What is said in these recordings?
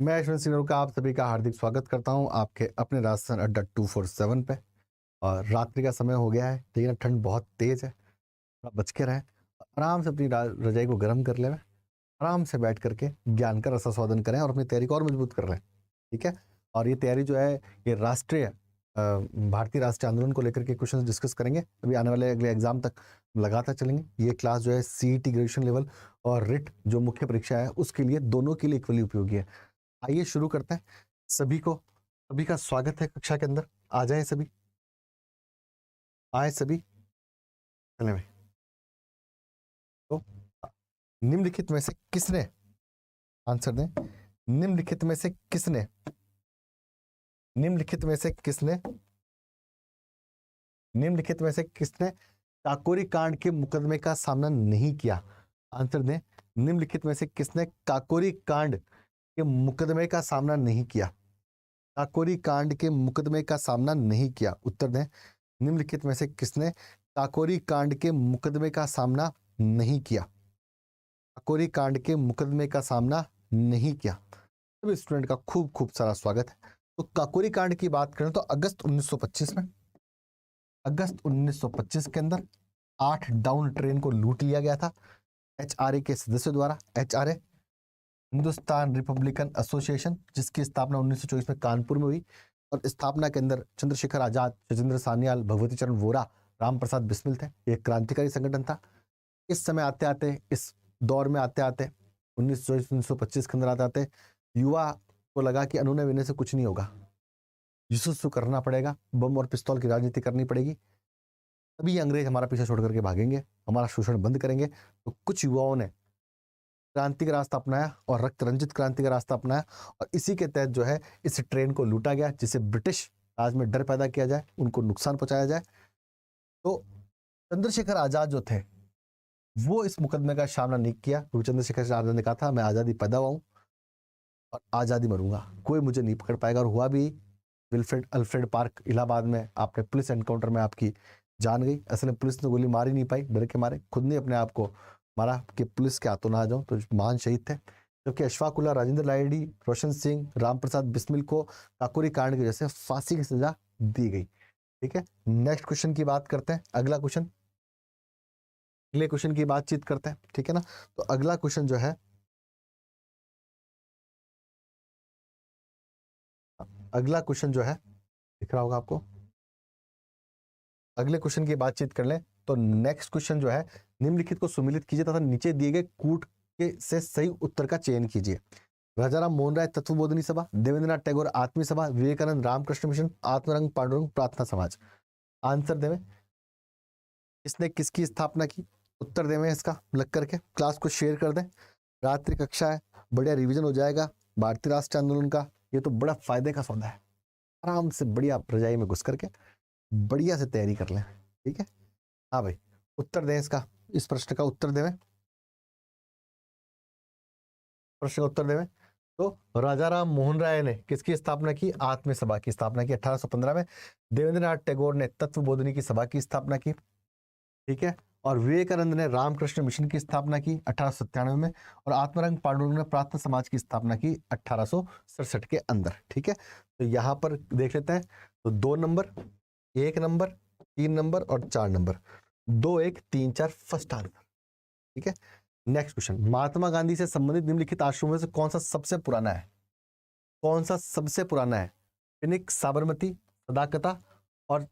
मैं यशवंत सिन्हा का आप सभी का हार्दिक स्वागत करता हूं आपके अपने राजस्थान अड्डा 247 पे। और रात्रि का समय हो गया है, लेकिन ठंड बहुत तेज है। थोड़ा बच के रहें, आराम से अपनी रजाई को गर्म कर लें, आराम से बैठ करके ज्ञान का रसास्वादन करें और अपनी तैयारी को और मजबूत कर लें। ठीक है। और ये तैयारी जो है, ये भारतीय राष्ट्रीय आंदोलन को लेकर के क्वेश्चन डिस्कस करेंगे। अभी आने वाले अगले एग्जाम तक लगातार चलेंगे। ये क्लास जो है सीईटी ग्रेजुएशन लेवल और रिट जो मुख्य परीक्षा है उसके लिए, दोनों के लिए इक्वली उपयोगी है। आइए शुरू करते हैं। सभी का स्वागत है कक्षा के अंदर। आ जाए सभी, आए सभी। चले भाई। तो निम्नलिखित में से किसने, आंसर दें, निम्नलिखित में से किसने निम्नलिखित में से किसने निम्नलिखित में से किसने काकोरी कांड के मुकदमे का सामना नहीं किया? आंसर दें, निम्नलिखित में से किसने काकोरी कांड के मुकदमे का सामना नहीं किया? काकोरी कांड के मुकदमे का सामना नहीं किया। उत्तर दें, निम्नलिखित में से किसने काकोरी कांड के मुकदमे का सामना नहीं किया? काकोरी कांड के मुकदमे का सामना नहीं किया। सभी स्टूडेंट का खूब खूब सारा स्वागत है। तो काकोरी कांड की बात करें तो अगस्त 1925 के अंदर 8 डाउन ट्रेन को लूट लिया गया था एचआरए के सदस्यों द्वारा। एचआरए हिंदुस्तान रिपब्लिकन एसोसिएशन, जिसकी स्थापना 1924 में कानपुर में हुई। और स्थापना के अंदर चंद्रशेखर आजाद, शैलेंद्र सान्याल, भगवती चरण वोरा, राम प्रसाद बिस्मिल थे। एक क्रांतिकारी संगठन था। इस समय आते आते, इस दौर में आते आते, 1925 के अंदर आते आते युवा को लगा कि अनुनय विनय से कुछ नहीं होगा, युद्धु करना पड़ेगा, बम और पिस्तौल की राजनीति करनी पड़ेगी, तभी अंग्रेज हमारा पीछा छोड़ करके भागेंगे, हमारा शोषण बंद करेंगे। तो कुछ युवाओं ने क्रांति का रास्ता अपनाया और रक्त रंजित क्रांति का रास्ता अपनाया। और इसी के तहत जो है इस ट्रेन को लूटा गया, जिसे ब्रिटिश राज में डर पैदा किया जाए, उनको नुकसान पहुंचाया जाए। तो चंद्रशेखर आजाद जो थे वो इस मुकदमे का सामना नहीं किया, क्योंकि चंद्रशेखर आजाद ने कहा था मैं आजादी पैदा हुआ हूं और आजादी मरूंगा, कोई मुझे नहीं पकड़ पाएगा। और हुआ भी। विल्फ्रेड अल्फ्रेड पार्क इलाहाबाद में आपने पुलिस एनकाउंटर में आपकी जान गई। असल में पुलिस ने गोली मार ही नहीं पाई, डर के मारे खुद ने अपने आप को मारा कि पुलिस के हाथों ना आ जाऊं। तो महान शहीद थे। जबकि अशफाक उल्लाह, राजेंद्र लाहिड़ी, रोशन सिंह, राम प्रसाद बिस्मिल को काकोरी कांड की वजह से फांसी की सजा दी गई। ठीक है। नेक्स्ट क्वेश्चन की बात करते हैं। अगले क्वेश्चन की बातचीत करते हैं। ठीक है ना। तो अगला क्वेश्चन जो है, दिख रहा होगा आपको। अगले क्वेश्चन की बातचीत कर लें। तो नेक्स्ट क्वेश्चन जो है, निम्नलिखित को सुमिलित कीजिए तथा नीचे दिए गए कूट के से सही उत्तर का चयन कीजिए। राजाराम मोहन राय तत्वबोधिनी सभा, देवेंद्रनाथ टैगोर आत्मीय सभा, विवेकानंद रामकृष्ण मिशन, आत्मरंग पांडुरंग प्रार्थना समाज। आंसर देवें, किसने किसकी स्थापना की? उत्तर देवें इसका लग करके। क्लास को शेयर कर दें। रात्रि कक्षा है, बढ़िया रिवीजन हो जाएगा भारतीय राष्ट्रीय आंदोलन का। ये तो बड़ा फायदे का सौदा है। आराम से बढ़िया रजाई में घुस करके बढ़िया से तैयारी कर लें। ठीक है। हाँ भाई, उत्तर दें इसका, इस प्रश्न का उत्तर देवें। प्रश्न का उत्तर देवें। तो राजाराम मोहन राय ने किसकी स्थापना की? आत्म सभा की स्थापना की 1815 में। देवेंद्रनाथ टैगोर ने तत्व बोधनी की सभा की स्थापना की। ठीक है। और विवेकानंद ने रामकृष्ण मिशन की स्थापना की 1897 में। और आत्मरंग पांडुरंग ने प्रार्थना समाज की स्थापना की 1867 के अंदर। ठीक है। तो यहां पर देख लेते हैं। तो 2 नंबर, 1 नंबर, 3 नंबर और 4 नंबर, 2 1 3 4 फर्स्ट आंसर। ठीक है। नेक्स्ट क्वेश्चन, महात्मा गांधी से संबंधित निम्नलिखित आश्रमों में से कौन सा सबसे पुराना है? फिनिक्स, साबरमती, सदाकता और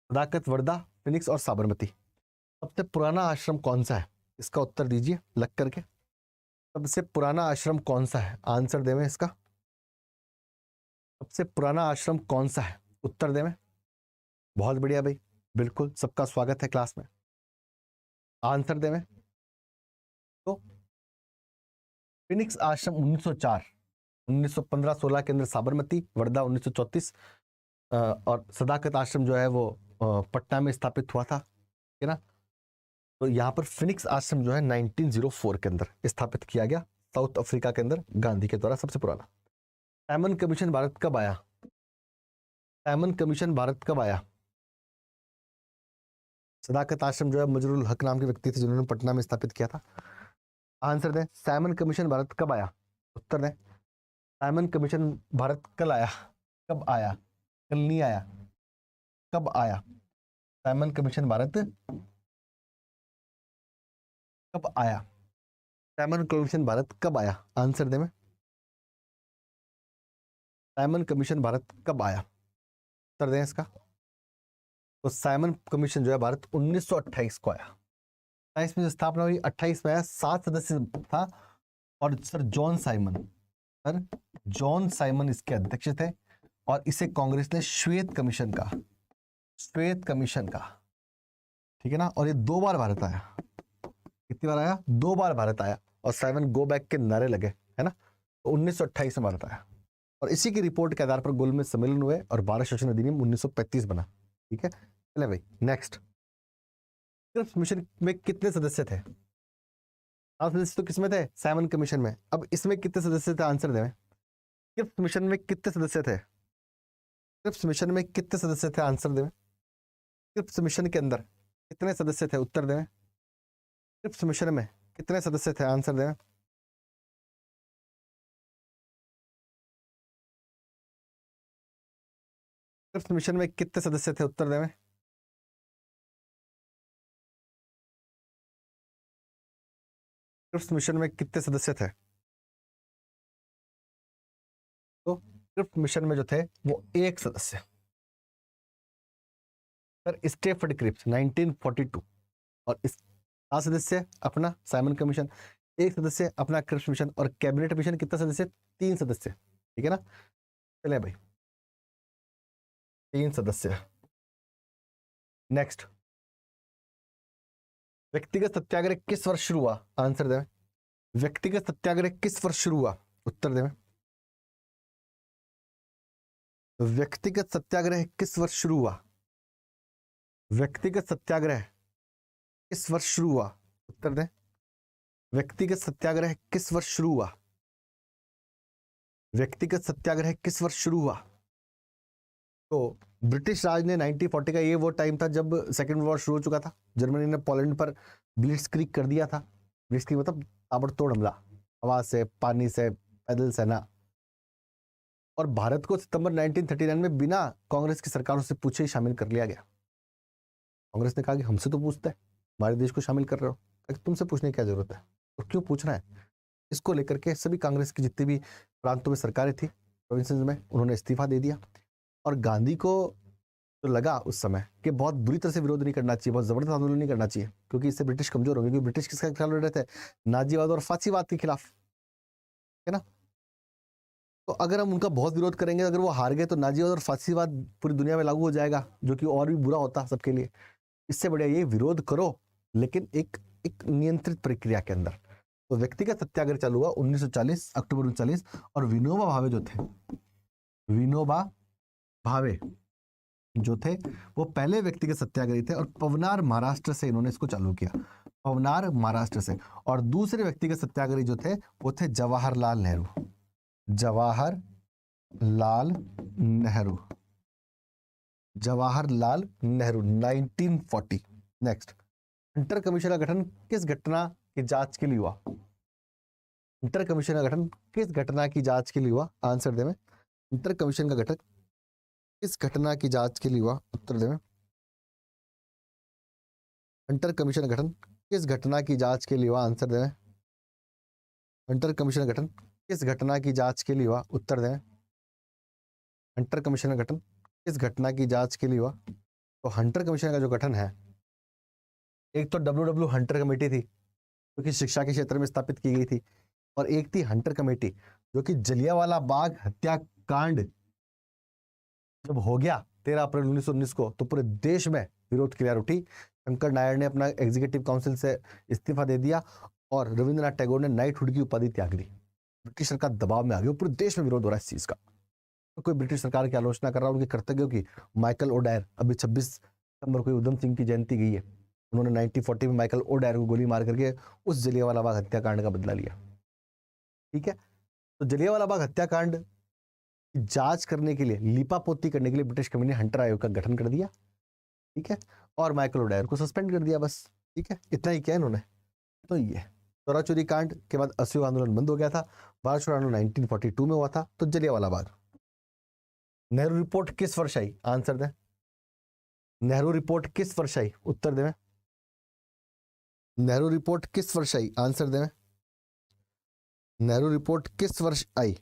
सदाकत वर्दा। फिनिक्स और साबरमती। सबसे पुराना आश्रम कौन सा है? इसका उत्तर दीजिए लग करके। सबसे पुराना आश्रम कौन सा है? आंसर देवें इसका। सबसे पुराना आश्रम कौन सा है? उत्तर देवें। बहुत बढ़िया भाई, बिल्कुल सबका स्वागत है क्लास में। आंसर देवें। तो फिनिक्स आश्रम 1904, 1915-16 के अंदर साबरमती, वर्धा 1934, और सदाकत आश्रम जो है वो पटना में स्थापित हुआ था। ठीक है ना। तो यहाँ पर फिनिक्स आश्रम जो है 1904 के अंदर स्थापित किया गया, साउथ अफ्रीका के अंदर, गांधी के द्वारा सबसे पुराना। सैमन कमीशन भारत कब आया? सैमन कमीशन भारत कब आया? सदाकत आश्रम जो है मजरूल हक नाम के व्यक्ति थे जिन्होंने पटना में स्थापित किया था। आंसर दें, सैमन कमीशन भारत कब आया? उत्तर दें। साइमन कमीशन भारत कल आया, कब आया? कल नहीं आया, कब आया? साइमन कमीशन भारत कब आया? साइमन कमीशन भारत कब आया? आंसर दे में। साइमन कमीशन भारत कब आया? उत्तर दें इसका। तो साइमन कमीशन जो है भारत 1928 को आया। 27 में स्थापना हुई, 28 में आया, 7 सदस्य था और सर जॉन साइमन इसके अध्यक्ष थे और इसे कांग्रेस ने श्वेत कमीशन का, ठीक है ना। और ये 2 बार भारत आया। कितनी बार आया? 2 बार भारत आया और साइमन गो बैक के नारे लगे, है ना। तो 1928 में भारत आया और इसी की रिपोर्ट के आधार पर गोलमेज सम्मेलन हुए और भारत शासन अधिनियम 1935 बना। ठीक है, चले भाई नेक्स्ट। क्रिप्स मिशन में कितने सदस्य थे? 7 सदस्य तो किसमें थे? साइमन कमीशन में। अब इसमें कितने सदस्य थे? आंसर दें। क्रिप्स मिशन में कितने सदस्य थे? क्रिप्स मिशन में कितने सदस्य थे? आंसर दें। क्रिप्स मिशन के अंदर कितने सदस्य थे? उत्तर दें। क्रिप्स मिशन में कितने सदस्य थे? आंसर दें। क्रिप्स मिशन में कितने सदस्य थे? उत्तर दें। क्रिप्स मिशन में कितने सदस्य थे? तो क्रिप्स मिशन में जो थे वो 1 सदस्य, सर स्टेफर्ड क्रिप्स 1942। और इस 7 सदस्य अपना साइमन कमीशन, 1 सदस्य अपना क्रिप्स मिशन और कैबिनेट मिशन कितना सदस्य? 3 सदस्य, ठीक है ना। चले भाई 3 सदस्य। नेक्स्ट, व्यक्तिगत सत्याग्रह किस वर्ष शुरू हुआ? आंसर दें। व्यक्तिगत सत्याग्रह किस वर्ष शुरू हुआ? उत्तर दें। व्यक्तिगत सत्याग्रह किस वर्ष शुरू हुआ? व्यक्तिगत सत्याग्रह किस वर्ष शुरू हुआ? उत्तर दें। व्यक्तिगत सत्याग्रह किस वर्ष शुरू हुआ? व्यक्तिगत सत्याग्रह किस वर्ष शुरू हुआ? तो ब्रिटिश राज ने 1940 का, ये वो टाइम था जब सेकेंड वॉर शुरू हो चुका था। जर्मनी ने पोलैंड पर ब्लिट्जक्रीग कर दिया था। ब्लिट्जक्रीग मतलब ताबड़तोड़ हमला, हवा से, पानी से, पैदल सेना। और भारत को सितंबर 1939 में बिना कांग्रेस की सरकारों से पूछे ही शामिल कर लिया गया। कांग्रेस ने कहा कि हमसे तो पूछते हैं, हमारे देश को शामिल कर रहे हो, तुमसे पूछने की क्या जरूरत है और क्यों पूछना है? इसको लेकर के सभी कांग्रेस की जितनी भी प्रांतों में सरकारें थी, प्रोविंसेस में, उन्होंने इस्तीफा दे दिया। और गांधी को तो लगा उस समय कि बहुत बुरी तरह से विरोध नहीं करना चाहिए, बहुत जबरदस्त आंदोलन नहीं करना चाहिए, क्योंकि इससे ब्रिटिश कमजोर होंगे। क्योंकि ब्रिटिश किसके खिलाफ लड़ रहे थे? नाजीवाद और फांसीवाद के खिलाफ, है ना। तो अगर हम उनका बहुत विरोध करेंगे, अगर वो हार गए तो नाजीवाद और फांसीवाद पूरी दुनिया में लागू हो जाएगा, जो कि और भी बुरा होता सबके लिए। इससे बढ़िया ये विरोध करो, लेकिन एक नियंत्रित प्रक्रिया के अंदर। तो व्यक्तिगत सत्याग्रह चालू हुआ 1940 अक्टूबर 1940। और विनोबा भावे जो थे, विनोबा भावे जो थे वो पहले व्यक्तिगत सत्याग्रही थे और पवनार महाराष्ट्र से इन्होंने इसको चालू किया, पवनार महाराष्ट्र से। और दूसरे व्यक्तिगत सत्याग्रही जो थे वो थे Jawaharlal Nehru, Jawaharlal Nehru, Jawaharlal Nehru 1940। Next, Hunter commission का गठन किस घटना की जांच के लिए हुआ? हंटर कमीशन का गठन किस घटना की जांच के लिए हुआ? आंसर दें। हंटर कमीशन का गठन किस घटना की जांच के लिए हुआ? उत्तर दें। हंटर कमीशन का गठन किस घटना की जांच के लिए हुआ? आंसर दें। हंटर कमीशन का गठन किस घटना की जांच के लिए हुआ? उत्तर दें। हंटर कमीशन का गठन किस घटना की जांच के लिए हुआ? तो हंटर कमीशन का जो गठन है, एक तो डब्ल्यू हंटर कमेटी थी जो कि शिक्षा के क्षेत्र में स्थापित की गई थी, और एक थी हंटर कमेटी जो कि जलियांवाला बाग हत्याकांड जब हो गया 13 अप्रैल 1919 को, तो पूरे देश में विरोध की लहर उठी। शंकर नायर ने अपना एग्जीक्यूटिव काउंसिल से इस्तीफा दे दिया और रविंद्रनाथ टैगोर ने नाइटहुड की उपाधि त्याग दी। ब्रिटिश सरकार दबाव में आ गई, पूरे देश में विरोध हो रहा है इस चीज का। तो कोई ब्रिटिश सरकार की आलोचना कर रहा है उनके कर्तव्यों की। माइकल ओडायर, अभी 26 सितंबर को उधम सिंह की जयंती गई है, उन्होंने 1940 में माइकल ओडायर को गोली मार करके उस जलियांवाला बाग हत्याकांड का बदला लिया। ठीक है, तो जलियांवाला बाग हत्याकांड की जांच करने के लिए, लीपापोती करने के लिए ब्रिटिश कमेटी ने हंटर आयोग का गठन कर दिया। ठीक है, और माइकल ओडायर को सस्पेंड कर दिया, बस। ठीक है, इतना ही किया इन्होंने। तो ये चोरा चोरी कांड के बाद असहयोग आंदोलन बंद हो गया था। भारत छोड़ो आंदोलन 1942 में हुआ था। तो जलियांवाला बाग। नेहरू रिपोर्ट किस वर्ष आई? आंसर दें। नेहरू रिपोर्ट किस वर्ष आई? उत्तर दें। नेहरू रिपोर्ट किस वर्ष आई? आंसर दें। नेहरू रिपोर्ट किस वर्ष आई?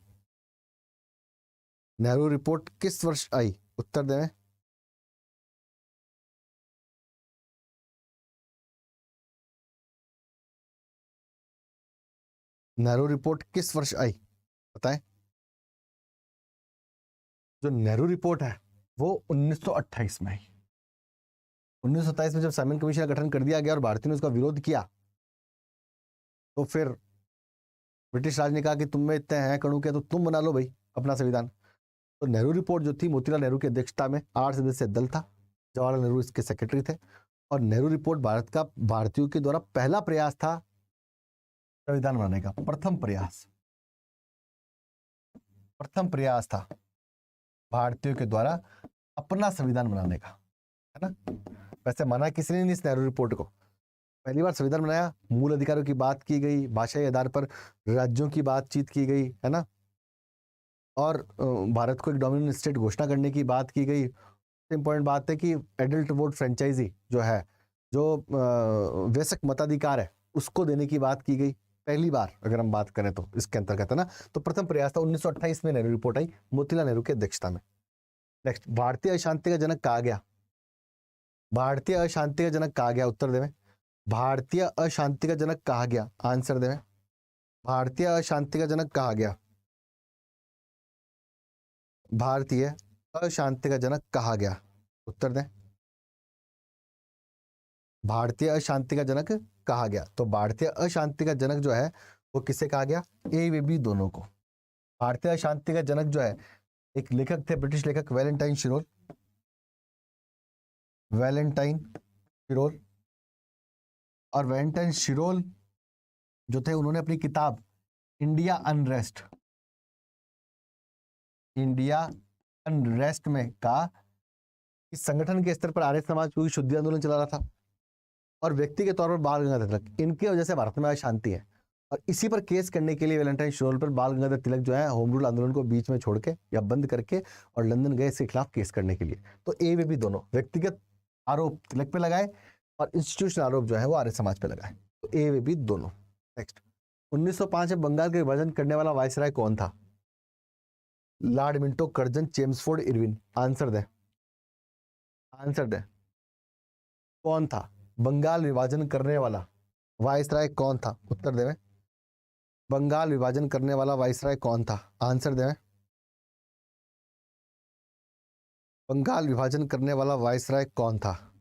नेहरू रिपोर्ट किस वर्ष आई? उत्तर दें। नेहरू रिपोर्ट किस वर्ष आई? बताएं। जो नेहरू रिपोर्ट है वो 1928 में आई। 1927 में जब साइमन कमीशन का गठन कर दिया गया और भारतीयों ने उसका विरोध किया, तो फिर ब्रिटिश राज ने कहा कि तुम में इतने हैं कणु के, तो तुम बना लो भाई अपना संविधान। तो नेहरू रिपोर्ट जो थी, मोतीलाल नेहरू की अध्यक्षता में 8 सदस्यीय दल था। जवाहरलाल नेहरू इसके सेक्रेटरी थे। और नेहरू रिपोर्ट भारत का भारतीयों के द्वारा पहला प्रयास था संविधान बनाने का। प्रथम प्रयास था भारतीयों के द्वारा अपना संविधान बनाने का, है ना। वैसे माना किसी ने नहीं इस नेहरू रिपोर्ट को। पहली बार संविधान बनाया, मूल अधिकारों की बात की गई, भाषाई आधार पर राज्यों की बातचीत की गई, है ना, और भारत को एक डोमिनेंट स्टेट घोषणा करने की बात की गई। इंपॉर्टेंट बात है कि एडल्ट वोट फ्रेंचाइजी जो है, जो वयस्क मताधिकार है, उसको देने की बात की गई पहली बार, अगर हम बात करें तो इसके अंतर्गत, है ना। तो प्रथम प्रयास था 1928 में नेहरू रिपोर्ट आई, मोतीलाल नेहरू की अध्यक्षता में। नेक्स्ट, भारतीय अशांति का जनक कहा गया? भारतीय अशांति का जनक कहा गया? उत्तर देवें। भारतीय अशांति का जनक कहा गया? आंसर देवें। भारतीय अशांति का जनक कहा गया? भारतीय अशांति का जनक कहा गया? उत्तर दें। भारतीय अशांति का जनक कहा गया। तो भारतीय अशांति का जनक जो है वो किसे कहा गया? ए व बी दोनों को। भारतीय अशांति का जनक जो है, एक लेखक थे, ब्रिटिश लेखक वैलेंटाइन शिरोल। और वैलेंटाइन शिरोल जो थे, उन्होंने अपनी किताब इंडिया अनरेस्ट में कहा कि संगठन के स्तर पर आर्य समाज कोई शुद्धि आंदोलन चला रहा था और व्यक्ति के तौर पर बाल गंगाधर तिलक, इनकी वजह से भारत में अशांति है। और इसी पर केस करने के लिए वैलेंटाइन शिरोल पर बाल गंगाधर तिलक जो है होम रूल आंदोलन को बीच में छोड़ के या बंद करके और लंदन गए इसके खिलाफ केस करने के लिए। तो ए वे बी दोनों, व्यक्तिगत आरोप तिलक पे लगाए और इंस्टीट्यूशनल आरोप जो है वो आर्य समाज पे लगाए। तो ए वे बी दोनों। नेक्स्ट, 1905 में बंगाल का विभाजन करने वाला वायसराय कौन था? Lord Minto, Curzon, Chelmsford, Irwin. Answer दे। कौन था बंगाल विभाजन करने वाला वायसराय? कौन था? उत्तर देवें। बंगाल विभाजन करने वाला वायसराय कौन था? आंसर देवें। बंगाल विभाजन करने वाला वायसराय कौन था?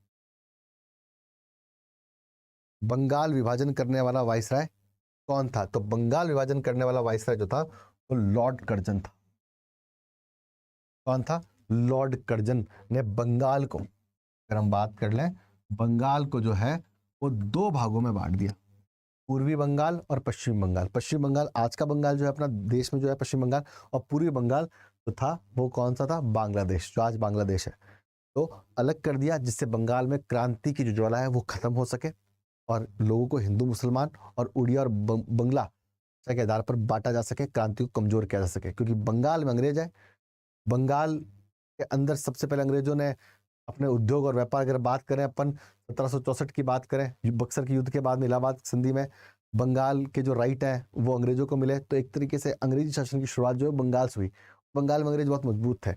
बंगाल विभाजन करने वाला वायसराय कौन था? तो बंगाल विभाजन करने वाला वायसराय जो था वो लॉर्ड कर्जन था। कौन था? लॉर्ड कर्जन ने बंगाल को, अगर हम बात कर लें, बंगाल को जो है वो 2 भागों में बांट दिया, पूर्वी बंगाल और पश्चिम बंगाल। पश्चिम बंगाल आज का बंगाल जो है अपना देश में जो है पश्चिम बंगाल, और पूर्वी बंगाल जो था वो कौन सा था? बांग्लादेश, जो आज बांग्लादेश है। तो अलग कर दिया जिससे बंगाल में क्रांति की जो ज्वाला है वो खत्म हो सके और लोगों को हिंदू मुसलमान और उड़िया और बंगला के आधार पर बांटा जा सके, क्रांति को कमजोर किया जा सके। क्योंकि बंगाल में अंग्रेज है, बंगाल के अंदर सबसे पहले अंग्रेजों ने अपने उद्योग और व्यापार, अगर बात करें अपन 1764 की बात करें, बक्सर के युद्ध के बाद में इलाहाबाद संधि में बंगाल के जो राइट है वो अंग्रेजों को मिले। तो एक तरीके से अंग्रेजी शासन की शुरुआत जो है बंगाल से हुई। बंगाल में अंग्रेज बहुत मजबूत थे,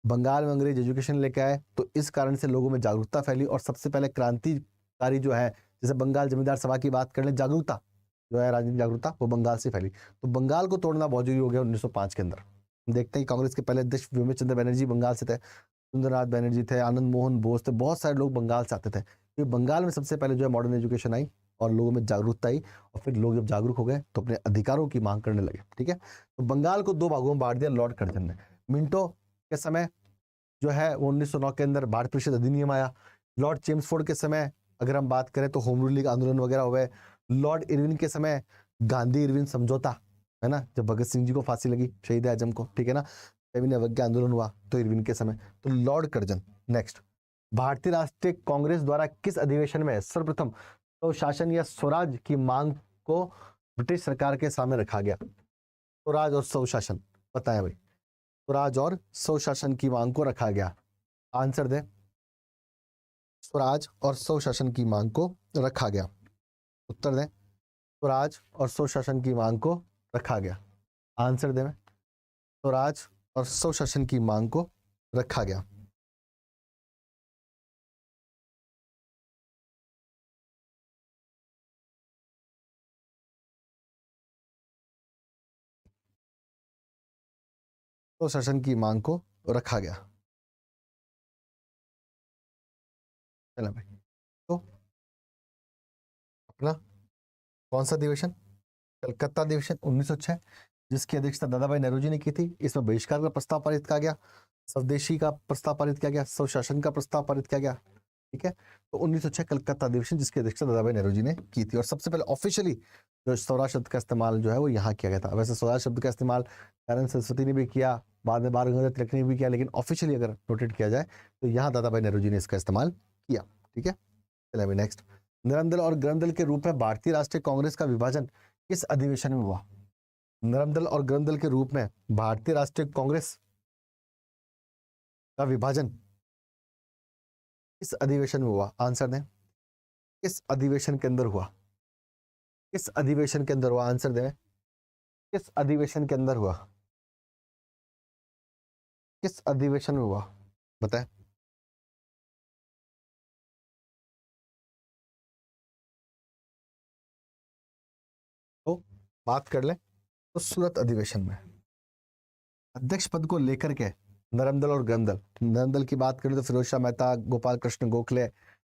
बंगाल में अंग्रेज एजुकेशन लेके आए, तो इस कारण से लोगों में जागरूकता फैली और सबसे पहले क्रांतिकारी जो है, जैसे बंगाल जमींदार सभा की बात कर लें, जागरूकता जो है, राजनीतिक जागरूकता, वो बंगाल से फैली। तो बंगाल को तोड़ना बहुत जरूरी हो गया 1905 के अंदर। देखते हैं कि कांग्रेस के पहले अध्यक्ष व्योमेश चंद्र बनर्जी बंगाल से थे, सुंदरनाथ बनर्जी थे, आनंद मोहन बोस थे, बहुत सारे लोग बंगाल से आते थे। तो बंगाल में सबसे पहले जो है मॉडर्न एजुकेशन आई और लोगों में जागरूकता आई, और फिर लोग जब जागरूक हो गए तो अपने अधिकारों की मांग करने लगे। ठीक है, तो बंगाल को 2 भागों में बांट दिया लॉर्ड कर्जन ने। मिंटो के समय जो है वो 1909 के अंदर भारत परिषद अधिनियम आया। लॉर्ड चेम्सफोर्ड के समय अगर हम बात करें तो होम रूल लीग आंदोलन वगैरह हो गए। लॉर्ड इरविन के समय गांधी इरविन समझौता, है ना, जब भगत सिंह जी को फांसी लगी, शहीद आजम को, ठीक है ना, अवज्ञा आंदोलन हुआ तो इरविन के समय, तो लॉर्ड कर्जन। नेक्स्ट, भारतीय राष्ट्रीय कांग्रेस द्वारा किस अधिवेशन में सर्वप्रथम तो शासन या स्वराज की मांग को ब्रिटिश सरकार के सामने रखा गया? स्वराज और स्वशासन, बताएं भाई। स्वराज और स्वशासन की मांग को रखा गया। आंसर दें। स्वराज और स्वशासन की मांग को रखा गया। उत्तर दें। स्वराज और स्वशासन की मांग को रखा गया। आंसर दें। स्वराज और स्वशासन की मांग को रखा गया। स्वशासन की मांग को रखा गया। चलो भाई, तो अपना कौन सा अधिवेशन? कलकत्ता अधिवेशन 1906, जिसकी अध्यक्षता दादाभाई नौरोजी ने की थी। इसमें बहिष्कार का प्रस्ताव पारित किया गया, स्वदेशी का प्रस्ताव पारित किया गया, स्वशासन का प्रस्ताव पारित किया गया। ठीक है, तो 1906 कलकत्ता अधिवेशन, जिसकी अध्यक्षता दादाभाई नौरोजी ने की थी। और सबसे पहले ऑफिशियली जो स्वराज शब्द का इस्तेमाल जो है वो यहाँ किया गया था। वैसे स्वराज शब्द का इस्तेमाल नारायण सरस्वती ने भी किया, बाद में बाल गंगाधर तिलक ने भी किया, लेकिन ऑफिशियली अगर नोटेड किया जाए तो यहाँ दादाभाई नौरोजी ने इसका इस्तेमाल किया। ठीक है, चलिए अभी नेक्स्ट। नरम और गरम दल के रूप में भारतीय राष्ट्रीय कांग्रेस का विभाजन किस अधिवेशन में हुआ? नरम दल और गरम दल के रूप में भारतीय राष्ट्रीय कांग्रेस का विभाजन किस अधिवेशन में हुआ? आंसर दें। किस अधिवेशन के अंदर हुआ? किस अधिवेशन के अंदर हुआ? आंसर दें। किस अधिवेशन के अंदर हुआ? किस अधिवेशन में हुआ? बताएं। तो बात कर ले तो सूरत अधिवेशन में। अध्यक्ष पद को लेकर के नरम दल और गरम दल, नरम दल की बात करें तो फिरोज शाह मेहता, गोपाल कृष्ण गोखले,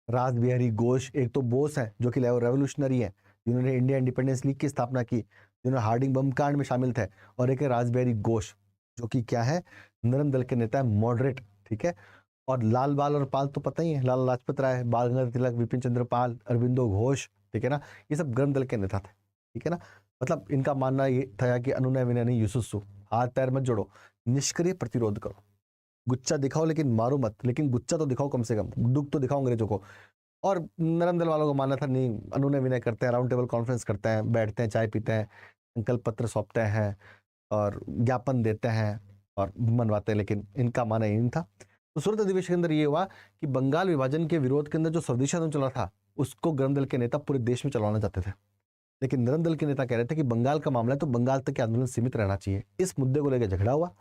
राज बिहारी घोष, एक तो बोस है जो कि रेवोल्यूशनरी है, जिन्होंने इंडिया इंडिपेंडेंस लीग की स्थापना की, जिन्होंने हार्डिंग बम कांड में शामिल थे, और एक है राज बिहारी घोष जो कि क्या है, नरम दल के नेता है, मॉडरेट। ठीक है, और लाल बाल और पाल तो पता ही है, लाला लाजपत राय, बाल गंगाधर तिलक, विपिन चंद्र पाल, अरविंदो घोष, ठीक है ना, ये सब गरम दल के नेता थे। ठीक है ना, मतलब इनका मानना ये था कि अनुनय विनय नहीं युसुत्सु, हाथ पैर मत जोड़ो, निष्क्रिय प्रतिरोध करो, गुच्चा दिखाओ लेकिन मारो मत, लेकिन गुच्चा तो दिखाओ कम से कम, दुख तो दिखाओ अंग्रेजों को। और नरम दल वालों को मानना था नहीं, अनुनय विनय करते हैं, राउंड टेबल कॉन्फ्रेंस करते हैं, बैठते हैं, चाय पीते हैं, संकल्प पत्र सौंपते हैं और ज्ञापन देते हैं और मनवाते हैं, लेकिन इनका मानना ये नहीं था। तो सूरत अधिवेशन के अंदर ये हुआ कि बंगाल विभाजन के विरोध के अंदर जो स्वदेशी आंदोलन चला था उसको गरम दल के नेता पूरे देश में चलाना चाहते थे, लेकिन नरम दल के नेता कह रहे थे कि बंगाल का मामला है तो बंगाल तक के आंदोलन सीमित रहना चाहिए। इस मुद्दे को लेकर झगड़ा हुआ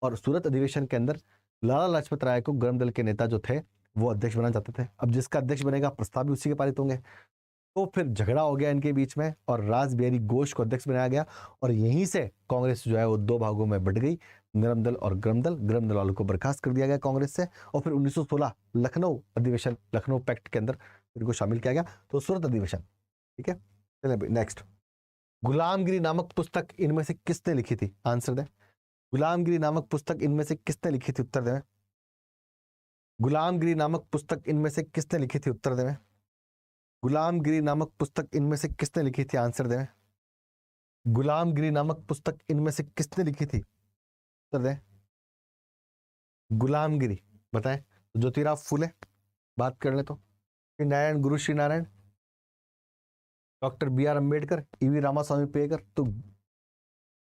और सूरत अधिवेशन के अंदर लाला लाजपत राय को गरम दल के नेता जो थे वो अध्यक्ष बनाना चाहते थे। अब जिसका अध्यक्ष बनेगा प्रस्ताव भी उसी के पारित होंगे, तो फिर झगड़ा हो गया इनके बीच में और राज बिहारी घोष को अध्यक्ष बनाया गया और यहीं से कांग्रेस जो है वो दो भागों में बट गई, नरम दल और गरम दल। गरम दल वालों को बर्खास्त कर दिया गया कांग्रेस से और फिर 1916 लखनऊ अधिवेशन, लखनऊ पैक्ट के अंदर इनको शामिल किया गया। तो सूरत अधिवेशन। ठीक है, चलिए नेक्स्ट। गुलामगिरी नामक पुस्तक इनमें से किसने लिखी थी? आंसर दें। गुलामगिरी नामक पुस्तक इनमें से किसने लिखी थी? उत्तर दें। गुलामगिरी नामक पुस्तक इनमें से किसने लिखी थी? उत्तर दें। गुलामगिरी नामक पुस्तक इनमें से किसने लिखी थी? आंसर दें। गुलामगिरी नामक पुस्तक इनमें से किसने लिखी थी? उत्तर दें। गुलामगिरी बताएं। ज्योतिराव फूले, बात कर ले तो Shri Narayan, Guru Shri Narayan, doctor B R Ambedkar, E V Ramaswamy Naicker, तो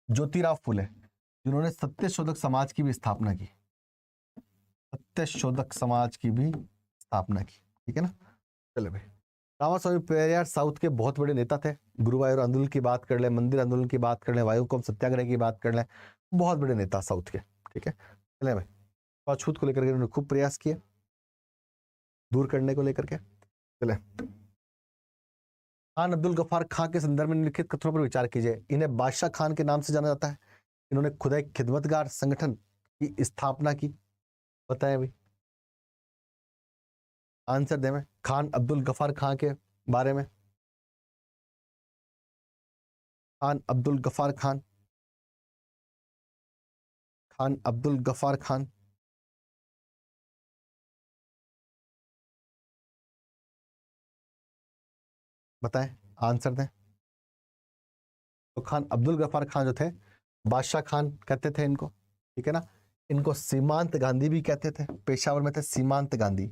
ज्योतिराव फूले जिन्होंने सत्य शोधक समाज की भी स्थापना की, सत्य शोधक समाज की भी स्थापना की। ठीक है ना, चलो भाई। रामास्वामी पेरियार साउथ के बहुत बड़े नेता थे। गुरुवायूर आंदोलन की बात कर ले, मंदिर आंदोलन की बात कर ले, वायुकम सत्याग्रह की बात कर ले, बहुत बड़े नेता साउथ के। ठीक है, चले भाई। छूत को लेकर के उन्होंने खूब प्रयास किए दूर करने को लेकर के। चले, खान अब्दुल गफ्फार खां के संदर्भ में निम्नलिखित कथनों पर विचार कीजिए। इन्हें बादशाह खान के नाम से जाना जाता है। इन्होंने खुदा खिदमतगार संगठन की स्थापना की। बताएं भाई, आंसर दें खान अब्दुल गफ्फार खां के बारे में। खान अब्दुल गफ्फार खान, खान अब्दुल गफ्फार खान। बताएं, आंसर दें। तो खान अब्दुल गफ्फार खान जो थे, बादशाह खान कहते थे इनको। ठीक है ना, इनको सीमांत गांधी भी कहते थे। पेशावर में थे सीमांत गांधी,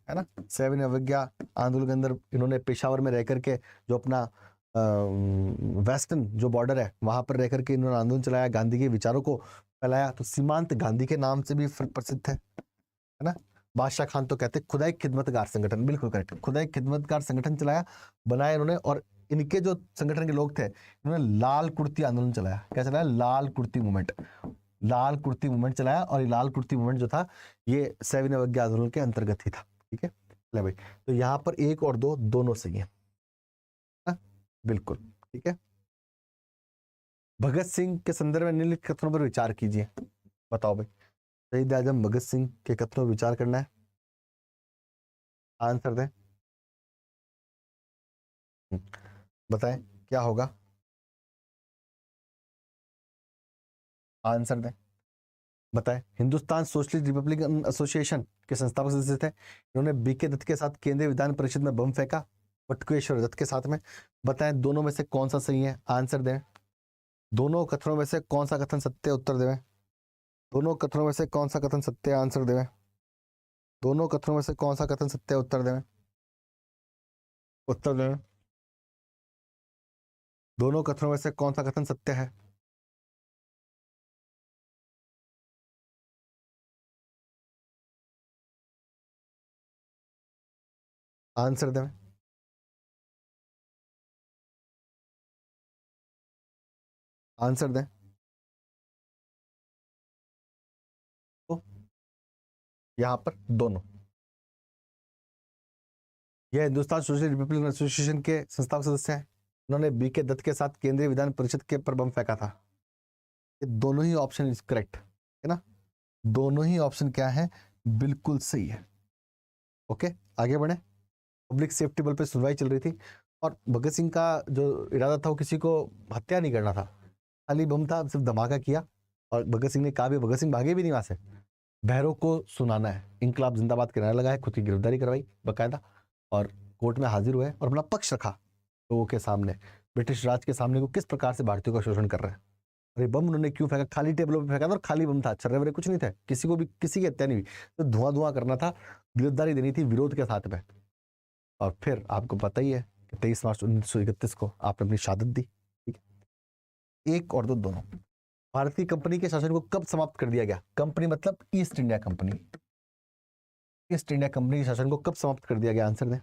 है ना। 7 अवज्ञा आंदोलन के अंदर इन्होंने पेशावर में रह करके जो अपना वेस्टर्न जो बॉर्डर है वहां पर रह करके इन्होंने आंदोलन चलाया, गांधी के विचारों को फैलाया, तो सीमांत गांधी के नाम से भी प्रसिद्ध है ना। बादशाह खान तो कहते खुदाई खिदमतगार संगठन, बिल्कुल करेक्ट, खुदाई खिदमतगार संगठन चलाया, बनाया इन्होंने। और इनके जो संगठन के लोग थे इन्होंने लाल कुर्ती आंदोलन चलाया। क्या चलाया? लाल कुर्ती मूवमेंट, लाल कुर्ती मूवमेंट चलाया। और ये लाल कुर्ती मूवमेंट जो था ये सविनय अवज्ञा आंदोलन के अंतर्गत ही था। ठीक है ले भाई, तो यहाँ पर 1 और 2 दोनों सही है, बिल्कुल ठीक है। भगत सिंह के संदर्भ में निम्नलिखित कथनों पर विचार कीजिए। बताओ भाई, शहीद आजम भगत सिंह के कथनों पर विचार करना है, आंसर दें। बताएं क्या होगा, आंसर दें, बताएं। हिंदुस्तान सोशलिस्ट रिपब्लिकन एसोसिएशन के संस्थापक सदस्य थे। इन्होंने बीके दत्त के साथ केंद्रीय विधान परिषद में बम फेंका, बटुकेश्वर दत्त के साथ में। बताएं दोनों में से कौन सा सही है, आंसर दें। दोनों कथनों में से कौन सा कथन सत्य, उत्तर देवें। दोनों कथनों में से कौन सा कथन सत्य, आंसर देवें। दोनों कथनों में से कौन सा कथन सत्य, उत्तर देवें, उत्तर देवें। दोनों कथनों में से कौन सा कथन सत्य है, आंसर देवें। आंसर दें। तो यहां पर दोनों, यह हिंदुस्तान सोशलिस्ट रिपब्लिकन एसोसिएशन के संस्थापक सदस्य हैं। उन्होंने बीके दत्त के साथ केंद्रीय विधान परिषद के पर बम फेंका था। ये दोनों ही ऑप्शन इज करेक्ट है ना, दोनों ही ऑप्शन क्या है, बिल्कुल सही है। ओके आगे बढ़े। पब्लिक सेफ्टी बल पे सुनवाई चल रही थी और भगत सिंह का जो इरादा था वो किसी को हत्या नहीं करना था, खाली बम था, सिर्फ धमाका किया। और भगत सिंह ने कहा भी, भगत सिंह भागे भी नहीं वहां से, बहरों को सुनाना है, इनकलाब जिंदाबाद के नारे लगाए, खुद की गिरफ्तारी करवाई बाकायदा, और कोर्ट में हाजिर हुए और अपना पक्ष रखा लोगों के सामने, ब्रिटिश राज के सामने को किस प्रकार से भारतीयों का शोषण कर रहे हैं। अरे बम उन्होंने क्यों फेंका, खाली टेबलों पे फेंका था और खाली बम था, छर्रे वरे कुछ नहीं थे, किसी को भी किसी की हत्या नहीं हुई, तो धुआं धुआं करना था, गिरफ्तारी देनी थी विरोध के साथ में। और फिर आपको पता ही है कि 23 मार्च 1931 को आपने अपनी शहादत दी। ठीक है, 1 और 2 दोनों। भारतीय कंपनी के शासन को कब समाप्त कर दिया गया, कंपनी मतलब east India company, east India company के शासन को कब समाप्त कर दिया गया, आंसर दें।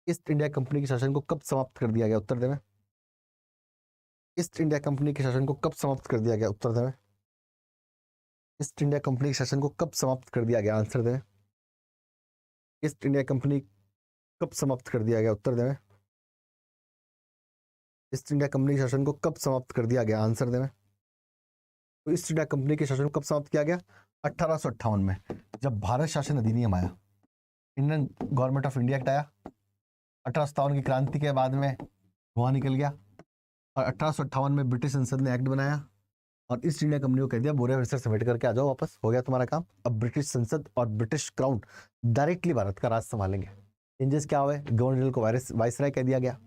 ईस्ट इंडिया कंपनी के शासन को कब समाप्त कर दिया गया, उत्तर दें। ईस्ट इंडिया कंपनी के शासन को कब समाप्त कर दिया गया, उत्तर दें। ईस्ट इंडिया कंपनी के शासन को कब समाप्त कर दिया गया, आंसर दें। ईस्ट इंडिया कंपनी कब समाप्त कर दिया गया, उत्तर दें। ईस्ट इंडिया कंपनी के शासन को कब समाप्त कर दिया गया, आंसर दें। तो ईस्ट इंडिया कंपनी के शासन को कब समाप्त किया गया, 1858 में, जब भारत शासन अधिनियम आया, Indian government of India act आया। 1857 की क्रांति के बाद में धुआं निकल गया और 1858 में ब्रिटिश संसद ने एक्ट बनाया और ईस्ट इंडिया कंपनी को कह दिया बोरे फिर समेट करके आ जाओ वापस, हो गया तुम्हारा काम। अब ब्रिटिश संसद और ब्रिटिश क्राउन डायरेक्टली भारत का राज संभालेंगे। चेंजेस क्या हुए, गवर्नर जनरल को वायसराय कह दिया गया,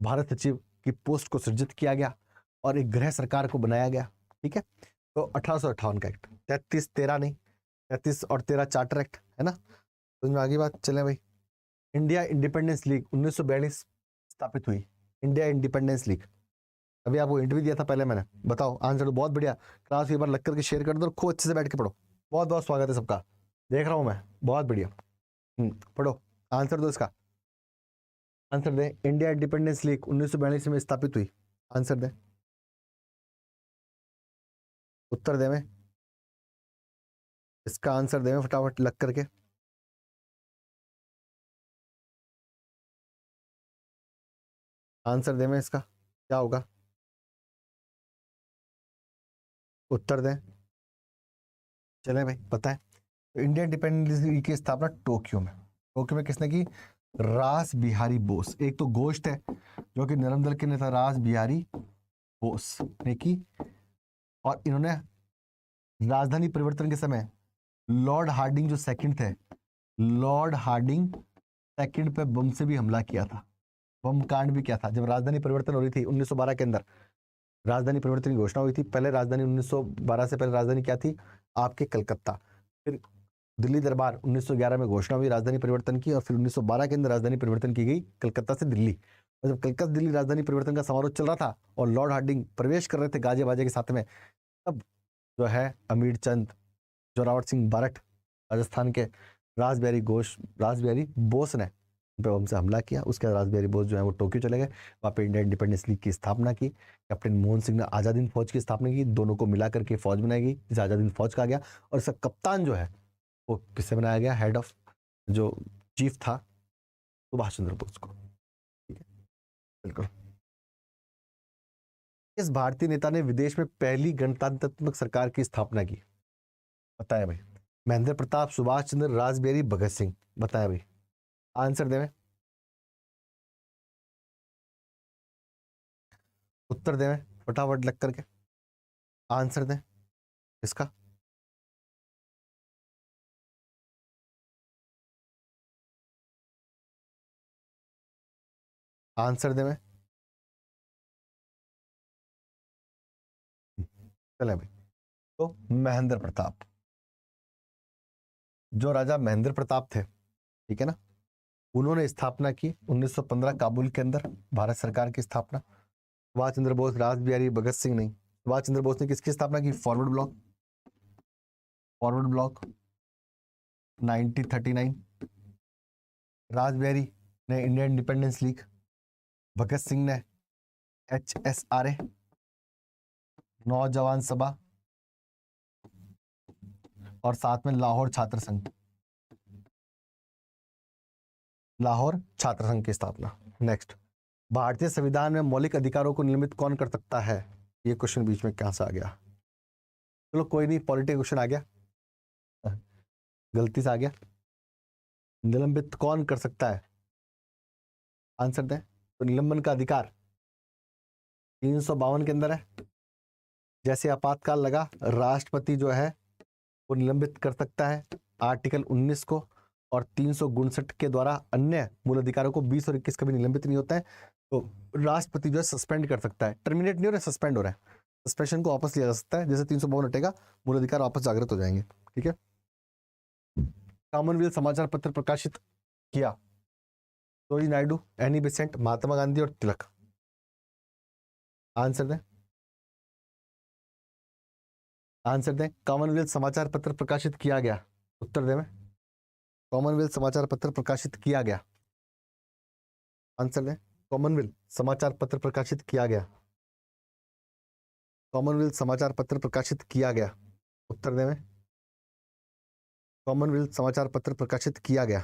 भारत सचिव की पोस्ट को सृजित किया गया और एक गृह सरकार को बनाया गया। ठीक है, तो 1858 का एक्ट, 33-13 नहीं, 33 और 13 चार्टर एक्ट है ना। तो आगे बात चले भाई। इंडिया इंडिपेंडेंस लीग 1942 स्थापित हुई, इंडिया इंडिपेंडेंस लीग। अभी आपको इंटरव्यू दिया था पहले मैंने, बताओ आंसर दो, बहुत बढ़िया। क्लास एक बार लग करके शेयर कर दो और खूब अच्छे से बैठ के पढ़ो। बहुत बहुत स्वागत है सबका, देख रहा हूँ मैं, बहुत बढ़िया। पढ़ो, आंसर दो इसका, आंसर दे। इंडिया इंडिपेंडेंस लीग 1942 में स्थापित हुई, आंसर दे, उत्तर दे में, इसका आंसर दे में फटाफट लग करके। आंसर दे में इसका क्या होगा, उत्तर दें। चले भाई पता है, तो इंडिया इंडिपेंडेंस लीग की स्थापना टोक्यो में, टोक्यो में किसने की, रास बिहारी बोस। एक तो गोश्त है जो कि नरम दल के नेता रास बिहारी बोस ने की, और इन्होंने राजधानी परिवर्तन के समय लॉर्ड हार्डिंग जो सेकंड थे, लॉर्ड हार्डिंग सेकंड पे बम से भी हमला किया था, बम कांड भी किया था जब राजधानी परिवर्तन हो रही थी 1912 के अंदर। राजधानी परिवर्तन की घोषणा हुई थी, पहले राजधानी 1912 से पहले राजधानी क्या थी आपके, कलकत्ता। फिर दिल्ली दरबार 1911 में घोषणा हुई राजधानी परिवर्तन की, और फिर 1912 के अंदर राजधानी परिवर्तन की गई कलकत्ता से दिल्ली। और जब कलकत्ता दिल्ली राजधानी परिवर्तन का समारोह चल रहा था और लॉर्ड हार्डिंग प्रवेश कर रहे थे गाजे बाजे के साथ में, तब जो है अमीर चंद जोरावर सिंह बारठ राजस्थान के रासबिहारी बोस ने पे हमसे हमला किया। उसके बाद रासबिहारी बोस जो है वो टोक्यो चले गए, वहाँ पे इंडियन इंडिपेंडेंस लीग की स्थापना की। कैप्टन मोहन सिंह ने आज़ाद हिंद फौज की स्थापना की, दोनों को मिला करके फौज बनाई गई जिसे आज़ाद हिंद फौज कहा गया। और इसका कप्तान जो है वो किससे बनाया गया, हेड ऑफ जो चीफ था सुभाष चंद्र बोस को। ठीक है, बिल्कुल। इस भारतीय नेता ने विदेश में पहली गणतंत्रात्मक सरकार की स्थापना की, बताया भाई। महेंद्र प्रताप, सुभाष चंद्र, रासबिहारी, भगत सिंह, बताया भाई। आंसर देवे, उत्तर देवे फटाफट लग करके, आंसर दें इसका। आंसर देवे, चले भाई। तो महेंद्र प्रताप, जो राजा महेंद्र प्रताप थे, ठीक है ना, उन्होंने स्थापना की 1915 काबुल के अंदर भारत सरकार की स्थापना। सुभाष चंद्र बोस, रासबिहारी, भगत सिंह नहीं। सुभाष चंद्र बोस ने किसकी स्थापना की, फॉरवर्ड ब्लॉक 1939। रासबिहारी ने Indian independence league, Bhagat Singh ने HSRA नौजवान सभा, और साथ में लाहौर छात्र संघ की स्थापना। नेक्स्ट, भारतीय संविधान में मौलिक अधिकारों को निलंबित कौन कर सकता है, ये क्वेश्चन बीच में कहां से आ गया। चलो कोई नहीं, पॉलिटिकल क्वेश्चन आ गया, गलती से आ गया। निलंबित कौन कर सकता है, आंसर दें। तो निलंबन का अधिकार 352 के अंदर है। जैसे आपातकाल लगा, राष्ट्रपति जो है वो निलंबित कर सकता है आर्टिकल 19 को, और 359 के द्वारा अन्य मूल अधिकारों को 20 और 21 कभी निलंबित नहीं होता है। तो राष्ट्रपति जो है सस्पेंड कर सकता है, टर्मिनेट नहीं हो रहा है, सस्पेंड हो रहा है। सस्पेंशन को वापस लिया जा सकता है, जैसे 352 हटेगा मूल अधिकार वापस जागृत हो जाएंगे। ठीक है। कॉमनवेल्थ समाचार पत्र प्रकाशित किया, सरोजिनी नायडू, एनी बेसेंट, महात्मा गांधी और तिलक। आंसर दें, आंसर दें। कॉमनवेल्थ समाचार पत्र प्रकाशित किया गया, उत्तर दें। कॉमनवेल्थ समाचार पत्र प्रकाशित किया गया, आंसर दें। कॉमनवेल्थ समाचार पत्र प्रकाशित किया गया, कॉमनवेल्थ समाचार पत्र प्रकाशित किया गया, उत्तर दें। कॉमनवेल्थ समाचार पत्र प्रकाशित किया गया,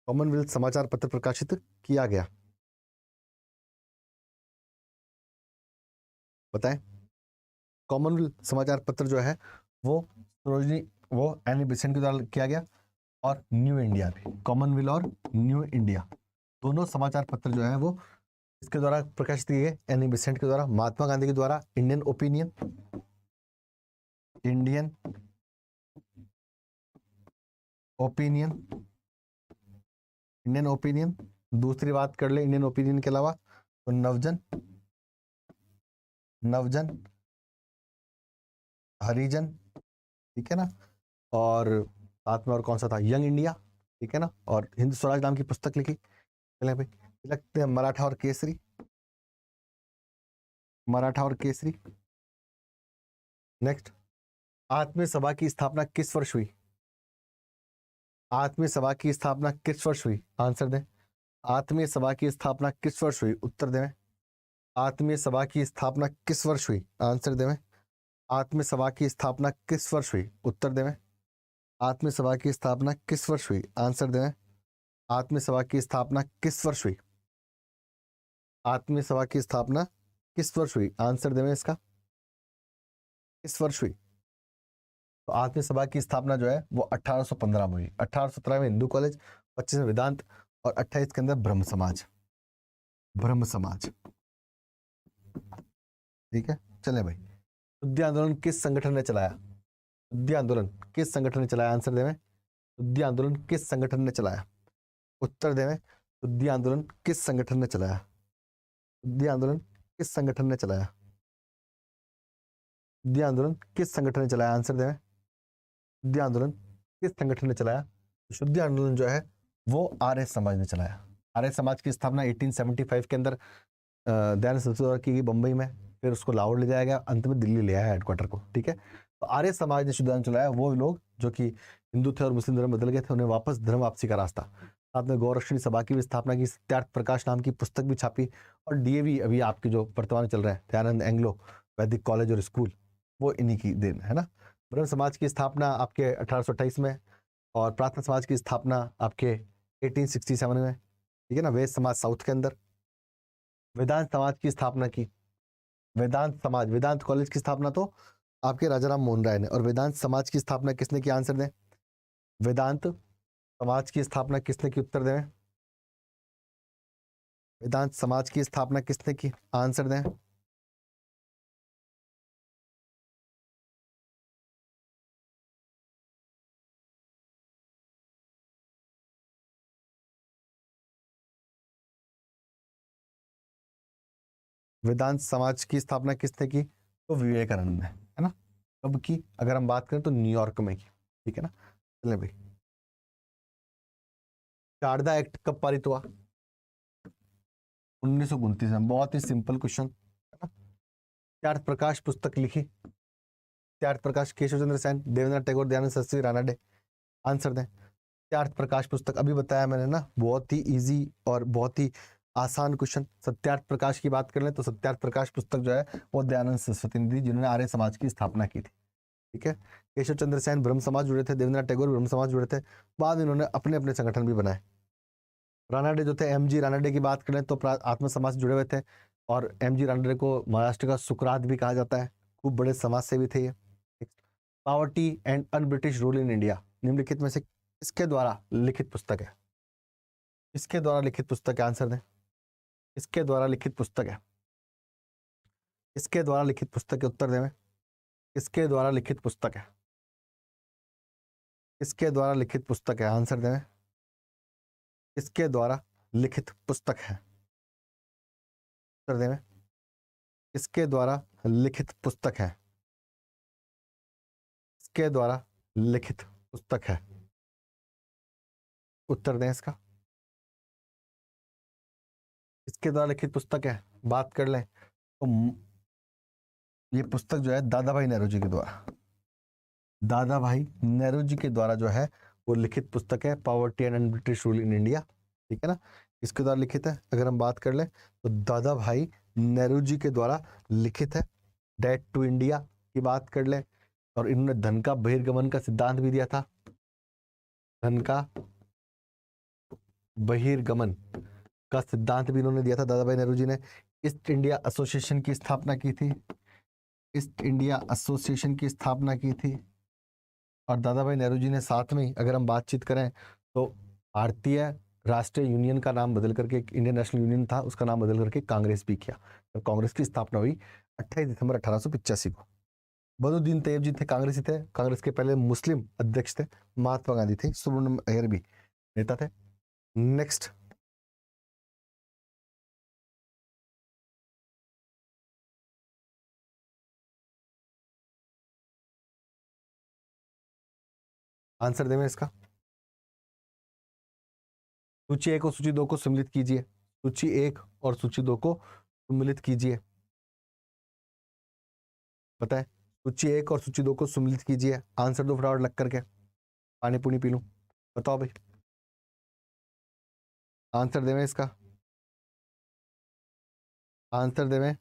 कॉमनवेल्थ समाचार पत्र प्रकाशित किया गया, बताएं। कॉमनवेल्थ समाचार पत्र जो है वो सरोजिनी, वो एनी बेसेंट के द्वारा किया गया, और न्यू इंडिया भी, कॉमनवेल्थ और न्यू इंडिया दोनों समाचार पत्र जो है वो इसके द्वारा प्रकाशित किए गए, एनी बेसेंट के द्वारा, महात्मा गांधी के द्वारा Indian opinion, Indian opinion, Indian opinion. दूसरी बात कर ले इंडियन ओपिनियन के अलावा, तो नवजन, हरिजन, ठीक है ना, और साथ में और कौन सा था, यंग इंडिया, ठीक है ना, और हिंद स्वराज नाम की पुस्तक लिखी। चले भाई, लगते हैं मराठा और केसरी, मराठा और केसरी। नेक्स्ट, आत्मीय सभा की स्थापना किस वर्ष हुई, आत्मीय सभा की स्थापना किस वर्ष हुई, आंसर दें। आत्मीय सभा की स्थापना किस वर्ष हुई, उत्तर दें। आत्मीय सभा की स्थापना किस वर्ष हुई, आंसर दें। आत्मीय सभा की स्थापना किस वर्ष हुई, उत्तर दें। आत्मीय सभा की स्थापना किस वर्ष हुई, आंसर दें। आत्मीय सभा की स्थापना किस वर्ष हुई, आत्मीय सभा की स्थापना किस वर्ष हुई, आंसर दें इसका, किस वर्ष हुई। तो आत्मीय सभा की स्थापना जो है वो 1815 में हुई। 1817 में हिंदू कॉलेज, 25 में वेदांत, और 28 के अंदर ब्रह्म समाज, ब्रह्म समाज। ठीक है, चले भाई। शुद्धि आंदोलन किस संगठन ने चलाया, शुद्धि आंदोलन किस संगठन ने चलाया, आंसर देवें। शुद्धि आंदोलन किस संगठन ने चलाया, उत्तर देवें। शुद्धि आंदोलन किस संगठन ने चलाया, शुद्धि आंदोलन किस संगठन ने चलाया, शुद्धि आंदोलन किस संगठन ने चलाया, आंसर देवें। शुद्धि आंदोलन किस संगठन ने चलाया। शुद्धि आंदोलन जो है वो आर्य समाज ने चलाया। आर्य समाज की स्थापना 1875 के अंदर दयानंद सरस्वती द्वारा की गई बम्बई में, फिर उसको लाहौर ले जाया गया, अंत में दिल्ली ले आया हेडक्वार्टर को। ठीक है, तो आर्य समाज ने शुद्धांत चलाया। वो लोग जो कि हिंदू थे और मुस्लिम धर्म बदल गए थे, उन्हें वापस धर्म वापसी का रास्ता। साथ में गौरक्षणी सभा की भी स्थापना की, सत्यार्थ प्रकाश नाम की पुस्तक भी छापी, और डीएवी अभी आपके जो वर्तमान चल रहा है दयानंद एंग्लो वैदिक कॉलेज और स्कूल, वो इन्हीं की देन है ना। ब्रह्म समाज की स्थापना आपके 1828 में, और प्रार्थना समाज की स्थापना आपके 1867 में। ठीक है ना। वेद समाज साउथ के अंदर। वेदांत समाज की स्थापना की, वेदांत समाज, वेदांत कॉलेज की स्थापना तो आपके राजाराम मोहन राय ने। और वेदांत समाज की स्थापना किसने की, आंसर दें। वेदांत समाज की स्थापना किसने की, उत्तर दें। वेदांत समाज की स्थापना किसने की, आंसर दें। वेदांत समाज की स्थापना किसने की, तो विवेकानंद ने, है ना। कब की अगर हम बात करें तो न्यूयॉर्क में की। ठीक है ना। चलें भाई, शारदा एक्ट कब पारित हुआ, 1929 में। बहुत ही सिंपल क्वेश्चन है ना। त्यार्थ प्रकाश पुस्तक लिखी, त्यार्थ प्रकाश केशव चंद्र सेन, देवेंद्रनाथ टैगोर, दयानंद सरस्वती, राणा डे। आंसर दें। त्यार्थ प्रकाश पुस्तक अभी बताया मैंने ना, बहुत ही इजी और बहुत ही आसान क्वेश्चन। सत्यार्थ प्रकाश की बात कर लें तो सत्यार्थ प्रकाश पुस्तक जो है वो दयानंद सरस्वती ने दी, जिन्होंने आर्य समाज की स्थापना की थी। ठीक है। केशव चंद्र सेन ब्रह्म समाज जुड़े थे, देवेंद्रनाथ टैगोर ब्रह्म समाज जुड़े थे, बाद में इन्होंने अपने अपने संगठन भी बनाए। राणा डे जो थे, एम जी राणा डे की बात करें तो आत्म समाज जुड़े हुए थे, और एम जी राणा डे को महाराष्ट्र का सुकरात भी कहा जाता है। खूब बड़े समाज सेवी थे ये। Poverty and un British rule in India निम्नलिखित में से किसके द्वारा लिखित पुस्तक है, इसके द्वारा लिखित पुस्तक है, आंसर दें। इसके द्वारा लिखित पुस्तक है, इसके द्वारा लिखित पुस्तक के उत्तर दें। इसके द्वारा लिखित पुस्तक है, इसके द्वारा लिखित पुस्तक है, आंसर दें। इसके द्वारा लिखित पुस्तक है, उत्तर दें। इसके द्वारा लिखित पुस्तक है, इसके द्वारा लिखित पुस्तक है, उत्तर दें इसका। इसके द्वारा लिखित पुस्तक है, बात कर लें तो ये पुस्तक जो है दादा भाई नेहरू जी के द्वारा, दादा भाई नेहरू जी के द्वारा जो है वो लिखित पुस्तक है, poverty and British rule in India. ठीक है ना। इसके द्वारा लिखित है। अगर हम बात कर लें तो दादा भाई नेहरू जी के द्वारा लिखित है। डेट टू इंडिया की बात कर लें, और इन्होंने धन का बहिर्गमन का सिद्धांत भी दिया था। धन का बहिर्गमन का सिद्धांत भी इन्होंने दिया था दादा भाई नेहरू जी ने। ईस्ट इंडिया एसोसिएशन की स्थापना की थी, ईस्ट इंडिया एसोसिएशन की स्थापना की थी। और दादा भाई नेहरू जी ने साथ में अगर हम बातचीत करें तो भारतीय राष्ट्रीय यूनियन का नाम बदल करके, इंडियन नेशनल यूनियन था उसका नाम बदल करके कांग्रेस भी किया। तो कांग्रेस की स्थापना हुई 28 दिसंबर 1885 को। बदरुद्दीन तैयब जी थे, कांग्रेसी थे, कांग्रेस के पहले मुस्लिम अध्यक्ष थे। महात्मा गांधी थे, सुब्रमण्यम अय्यर भी नेता थे। नेक्स्ट, आंसर देवें इसका। सूची 1 और सूची 2 को सम्मिलित कीजिए, सूची 1 और सूची 2 को सम्मिलित कीजिए। बताएं, सूची 1 और सूची 2 को सम्मिलित कीजिए। आंसर दो फटाफट लग करके, पानी पुनी पी लूं। बताओ भाई, आंसर देवें इसका, आंसर देवें।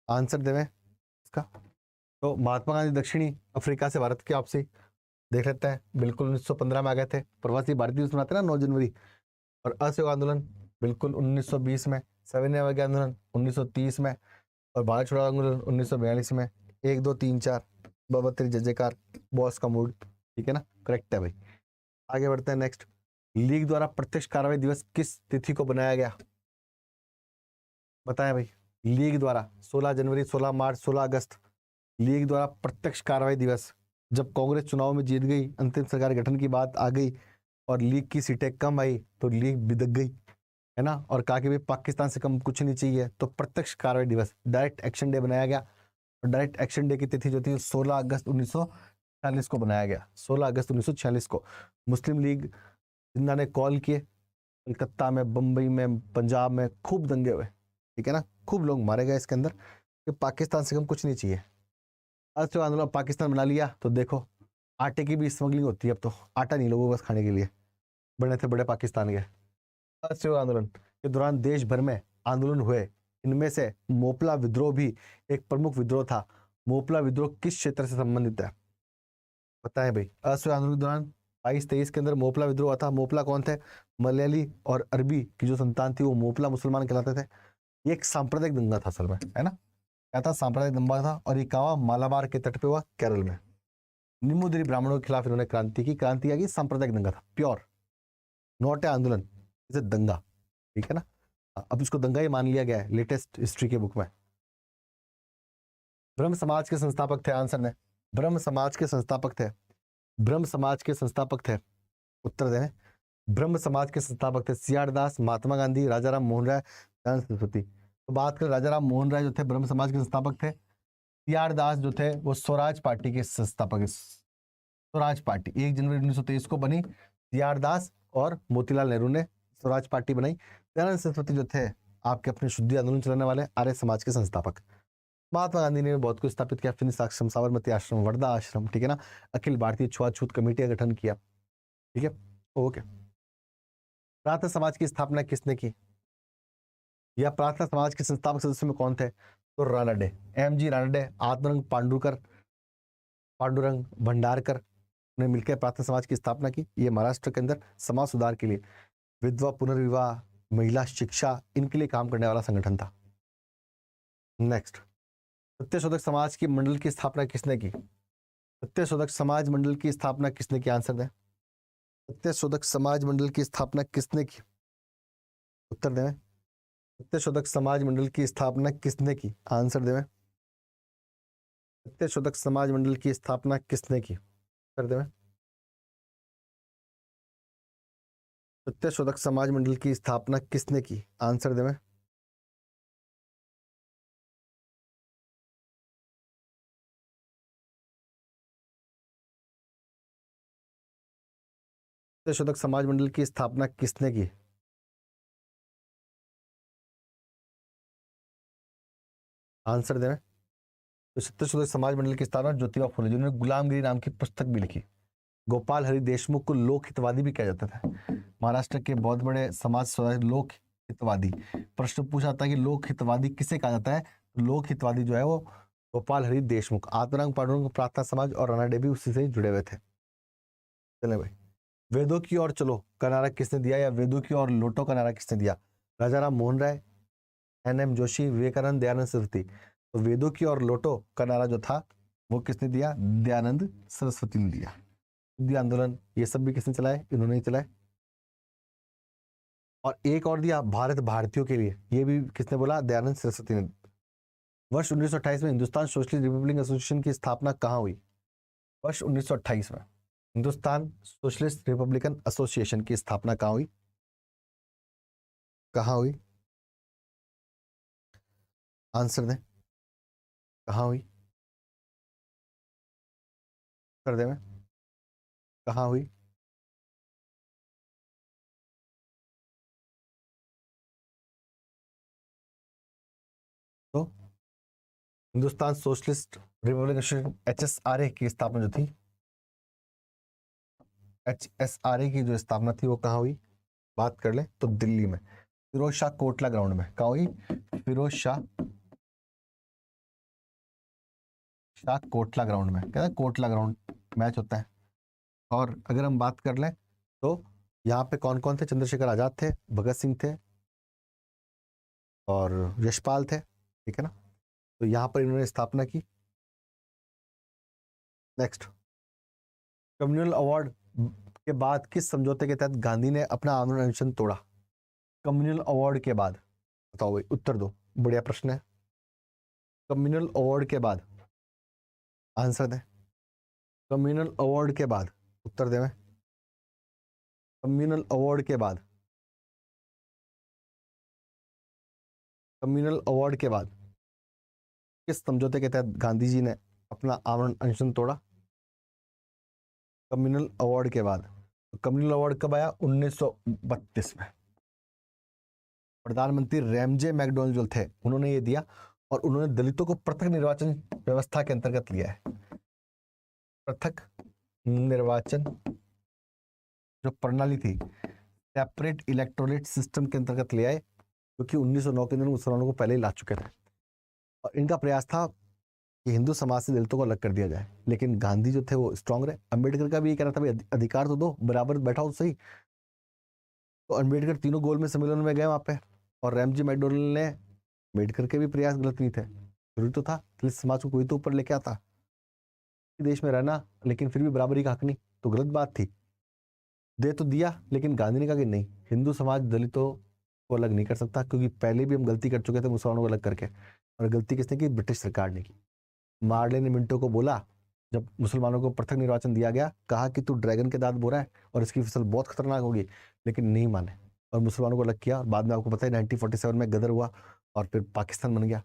आंसर देवें इसका। तो महात्मा गांधी दक्षिणी अफ्रीका से भारत की वापसी देख लेते हैं। बिल्कुल 1915 में आ गए थे। प्रवासी भारतीय दिवस मनाते हैं ना 9 जनवरी। और असहयोग आंदोलन बिल्कुल 1920 में। सविनय अवज्ञा आंदोलन 1930 में। और भारत छोड़ो आंदोलन 1942 में। 1 2 3 4 बाबा तेरी जय जयकार, बॉस का मूड। ठीक है ना, करेक्ट है भाई। आगे बढ़ते हैं। नेक्स्ट, लीग द्वारा प्रत्यक्ष कार्रवाई दिवस किस तिथि को बनाया गया, बताएं भाई। लीग द्वारा 16 जनवरी, 16 मार्च, 16 अगस्त। लीग द्वारा प्रत्यक्ष कार्रवाई दिवस, जब कांग्रेस चुनाव में जीत गई, अंतिम सरकार गठन की बात आ गई और लीग की सीटें कम आई तो लीग बिदक गई। है ना, और कहा कि भाई पाकिस्तान से कम कुछ नहीं चाहिए, तो प्रत्यक्ष कार्रवाई दिवस डायरेक्ट एक्शन डे बनाया गया। और डायरेक्ट एक्शन डे की तिथि जो थी 16 अगस्त 1946 को बनाया गया। 16 अगस्त 1946 को मुस्लिम लीग जिन्ना ने कॉल किए, कलकत्ता में, बम्बई में, पंजाब में खूब दंगे हुए, ठीक है ना, खूब लोग मारे गए इसके अंदर कि पाकिस्तान से कम कुछ नहीं चाहिए। आज आंदोलन पाकिस्तान बना लिया तो देखो आटे की भी स्मगलिंग होती है अब तो, आटा नहीं लोगों को बस खाने के लिए, बड़े थे बड़े पाकिस्तान के। असहयोग आंदोलन के दौरान देश भर में आंदोलन हुए, इनमें से मोपला विद्रोह भी एक प्रमुख विद्रोह था। मोपला विद्रोह किस क्षेत्र से संबंधित है, पता है भाई? असहयोग आंदोलन के दौरान 22-23 के अंदर मोपला विद्रोह हुआ था। मोपला कौन थे? मलयाली और अरबी की जो संतान थी वो मोपला मुसलमान कहलाते थे। ये एक सांप्रदायिक दंगा था असल में, है ना, क्या था? सांप्रदायिक दंगा था। और ये कहा मालाबार के तट पे हुआ, केरल में। निमुद्री ब्राह्मणों के खिलाफ इन्होंने क्रांति की। क्रांति क्या की? सांप्रदायिक दंगा था, प्योर, नॉट ए आंदोलन, इसे दंगा, ठीक है ना। अब इसको दंगा ही मान लिया गया है लेटेस्ट हिस्ट्री के बुक में। ब्रह्म समाज के संस्थापक थे, आंसर ने ब्रह्म समाज के संस्थापक थे। ब्रह्म समाज के संस्थापक थे, उत्तर दें। ब्रह्म समाज के संस्थापक थे सी आर दास, महात्मा गांधी, राजा राम मोहन राय, दयानंद सरस्वती। तो बात करें, राजा राम मोहन राय जो थे ब्रह्म समाज के संस्थापक थे। सी आर दास जो थे वो स्वराज पार्टी के संस्थापक। स्वराज पार्टी 1 जनवरी 1923 को बनी। सी आर दास और मोतीलाल नेहरू ने स्वराज पार्टी बनाई। दयानंद सरस्वती जो थे आपके अपने शुद्धि आंदोलन चलाने वाले, आर्य समाज के संस्थापक। महात्मा गांधी ने बहुत कुछ स्थापित किया, फिनिक्स आश्रम, साबरमती आश्रम, वर्धा आश्रम, ठीक है ना। अखिल भारतीय छुआछूत कमेटी का गठन किया, ठीक है, ओके। प्रार्थना समाज की स्थापना किसने की, या प्रार्थना समाज के संस्थापक सदस्यों में कौन थे? तो रानडे, एम जी रानडे, आत्मरंग पांडुरंग भंडारकर ने मिलकर प्रार्थना समाज की स्थापना की। ये महाराष्ट्र के अंदर समाज सुधार के लिए, विधवा पुनर्विवाह, महिला शिक्षा, इनके लिए काम करने वाला संगठन था। नेक्स्ट, सत्यशोधक समाज की मंडल की स्थापना किसने की? सत्यशोधक समाज मंडल की स्थापना किसने की, आंसर दें। सत्यशोधक समाज मंडल की स्थापना किसने की, उत्तर दें। सत्यशोधक समाज मंडल की स्थापना किसने की, आंसर दें। सत्यशोधक समाज मंडल की स्थापना किसने की, उत्तर दें। सत्यशोधक समाज मंडल की स्थापना किसने की, आंसर दें। सत्यशोधक समाज मंडल की स्थापना किसने की, आंसर दें। तो सत्यशोधक समाज मंडल की स्थापना ज्योतिबा फुले, जिन्होंने गुलामगिरी नाम की पुस्तक भी लिखी। गोपाल हरि देशमुख को लोक हितवादी भी कहा जाता था। महाराष्ट्र के बहुत बड़े समाज सुधारक, लोक हितवादी। प्रश्न पूछा था कि लोक हितवादी किसे कहा जाता है? तो लोक हितवादी जो है वो गोपाल हरि देशमुख, आत्माराम पांडुरंग, प्रार्थना समाज और रानाडे भी उसी से जुड़े हुए थे। चले भाई, वेदों की ओर चलो का नारा किसने दिया, या वेदों की ओर लौटो का नारा किसने दिया? राजा राम मोहन राय, एन एम जोशी, विवेकानंद, दयानंद सरस्वती। तो वेदों की ओर लौटो का नारा जो था वो किसने दिया? दयानंद सरस्वती ने दिया। शुद्धि आंदोलन ये सब भी किसने चलाए? इन्होंने ही चलाए। और एक और दिया, भारत भारतीयों के लिए, ये भी किसने बोला? दयानंद सरस्वती ने। वर्ष 1928 में हिंदुस्तान सोशलिस्ट रिपब्लिक एसोसिएशन की स्थापना कहाँ हुई? वर्ष 1928 में हिंदुस्तान सोशलिस्ट रिपब्लिकन एसोसिएशन की स्थापना कहाँ हुई? कहाँ हुई, आंसर दें, कहाँ हुई, कर दे, में कहाँ हुई? तो Hindustan socialist Republic association HSRA की स्थापना जो थी, HSRA की जो स्थापना थी वो कहाँ हुई? बात कर ले तो दिल्ली में, फिरोज शाह कोटला ग्राउंड में। कहाँ हुई? फिरोज शाह कोटला ग्राउंड में, कहते हैं कोटला ग्राउंड मैच होता है। और अगर हम बात कर लें तो यहाँ पे कौन कौन थे? चंद्रशेखर आजाद थे, भगत सिंह थे और यशपाल थे, ठीक है ना। तो यहाँ पर इन्होंने स्थापना की। नेक्स्ट, कम्युनल अवार्ड के बाद किस समझौते के तहत गांधी ने अपना आमरण अनशन तोड़ा? कम्युनल अवार्ड के बाद, बताओ भाई, उत्तर दो, बढ़िया प्रश्न है। कम्युनल अवार्ड के बाद, आंसर दें। कम्युनल अवार्ड के बाद, उत्तर दें। कम्युनल अवार्ड के बाद कम्युनल अवार्ड के बाद किस समझौते के तहत गांधी जी ने अपना आमरण अनशन तोड़ा? कम्युनल अवार्ड के बाद। कम्युनल अवार्ड कब आया? 1932 में। प्रधानमंत्री रैमजे मैकडॉनल्ड जो थे उन्होंने ये दिया और उन्होंने दलितों को पृथक निर्वाचन व्यवस्था के अंतर्गत लिया है। पृथक निर्वाचन जो प्रणाली थी, सेपरेट इलेक्टोरेट सिस्टम के अंतर्गत ले आए, जो कि 1909 के अंदर मुसलमानों को पहले ही ला चुके थे। और इनका प्रयास था कि हिंदू समाज से दलितों को अलग कर दिया जाए, लेकिन गांधी जो थे वो स्ट्रांग रहे। अंबेडकर का भी ये कहना था भाई अधिकार तो दो, बराबर बैठाओ सही। तो अंबेडकर तीनों गोल में सम्मेलन में गए वहां पे, और रैमजी मैकडॉनल्ड ने, अंबेडकर के भी प्रयास गलत नहीं थे, जरूरी तो था दलित समाज को कोई तो ऊपर लेके आता, देश में रहना लेकिन फिर भी बराबरी का हक नहीं, तो गलत बात थी। दे तो दिया, लेकिन गांधी ने कहा कि नहीं, हिंदू समाज दलितों को अलग नहीं कर सकता, क्योंकि पहले भी हम गलती कर चुके थे मुसलमानों को अलग करके। और गलती किसने की? ब्रिटिश सरकार ने की। मार्ले ने मिंटो को बोला, जब मुसलमानों को पृथक निर्वाचन दिया गया, कहा कि तू ड्रैगन के दांत बो रहा है और इसकी फसल बहुत खतरनाक होगी, लेकिन नहीं माने और मुसलमानों को अलग किया। और बाद में आपको पता है 1947 में गदर हुआ और फिर पाकिस्तान बन गया।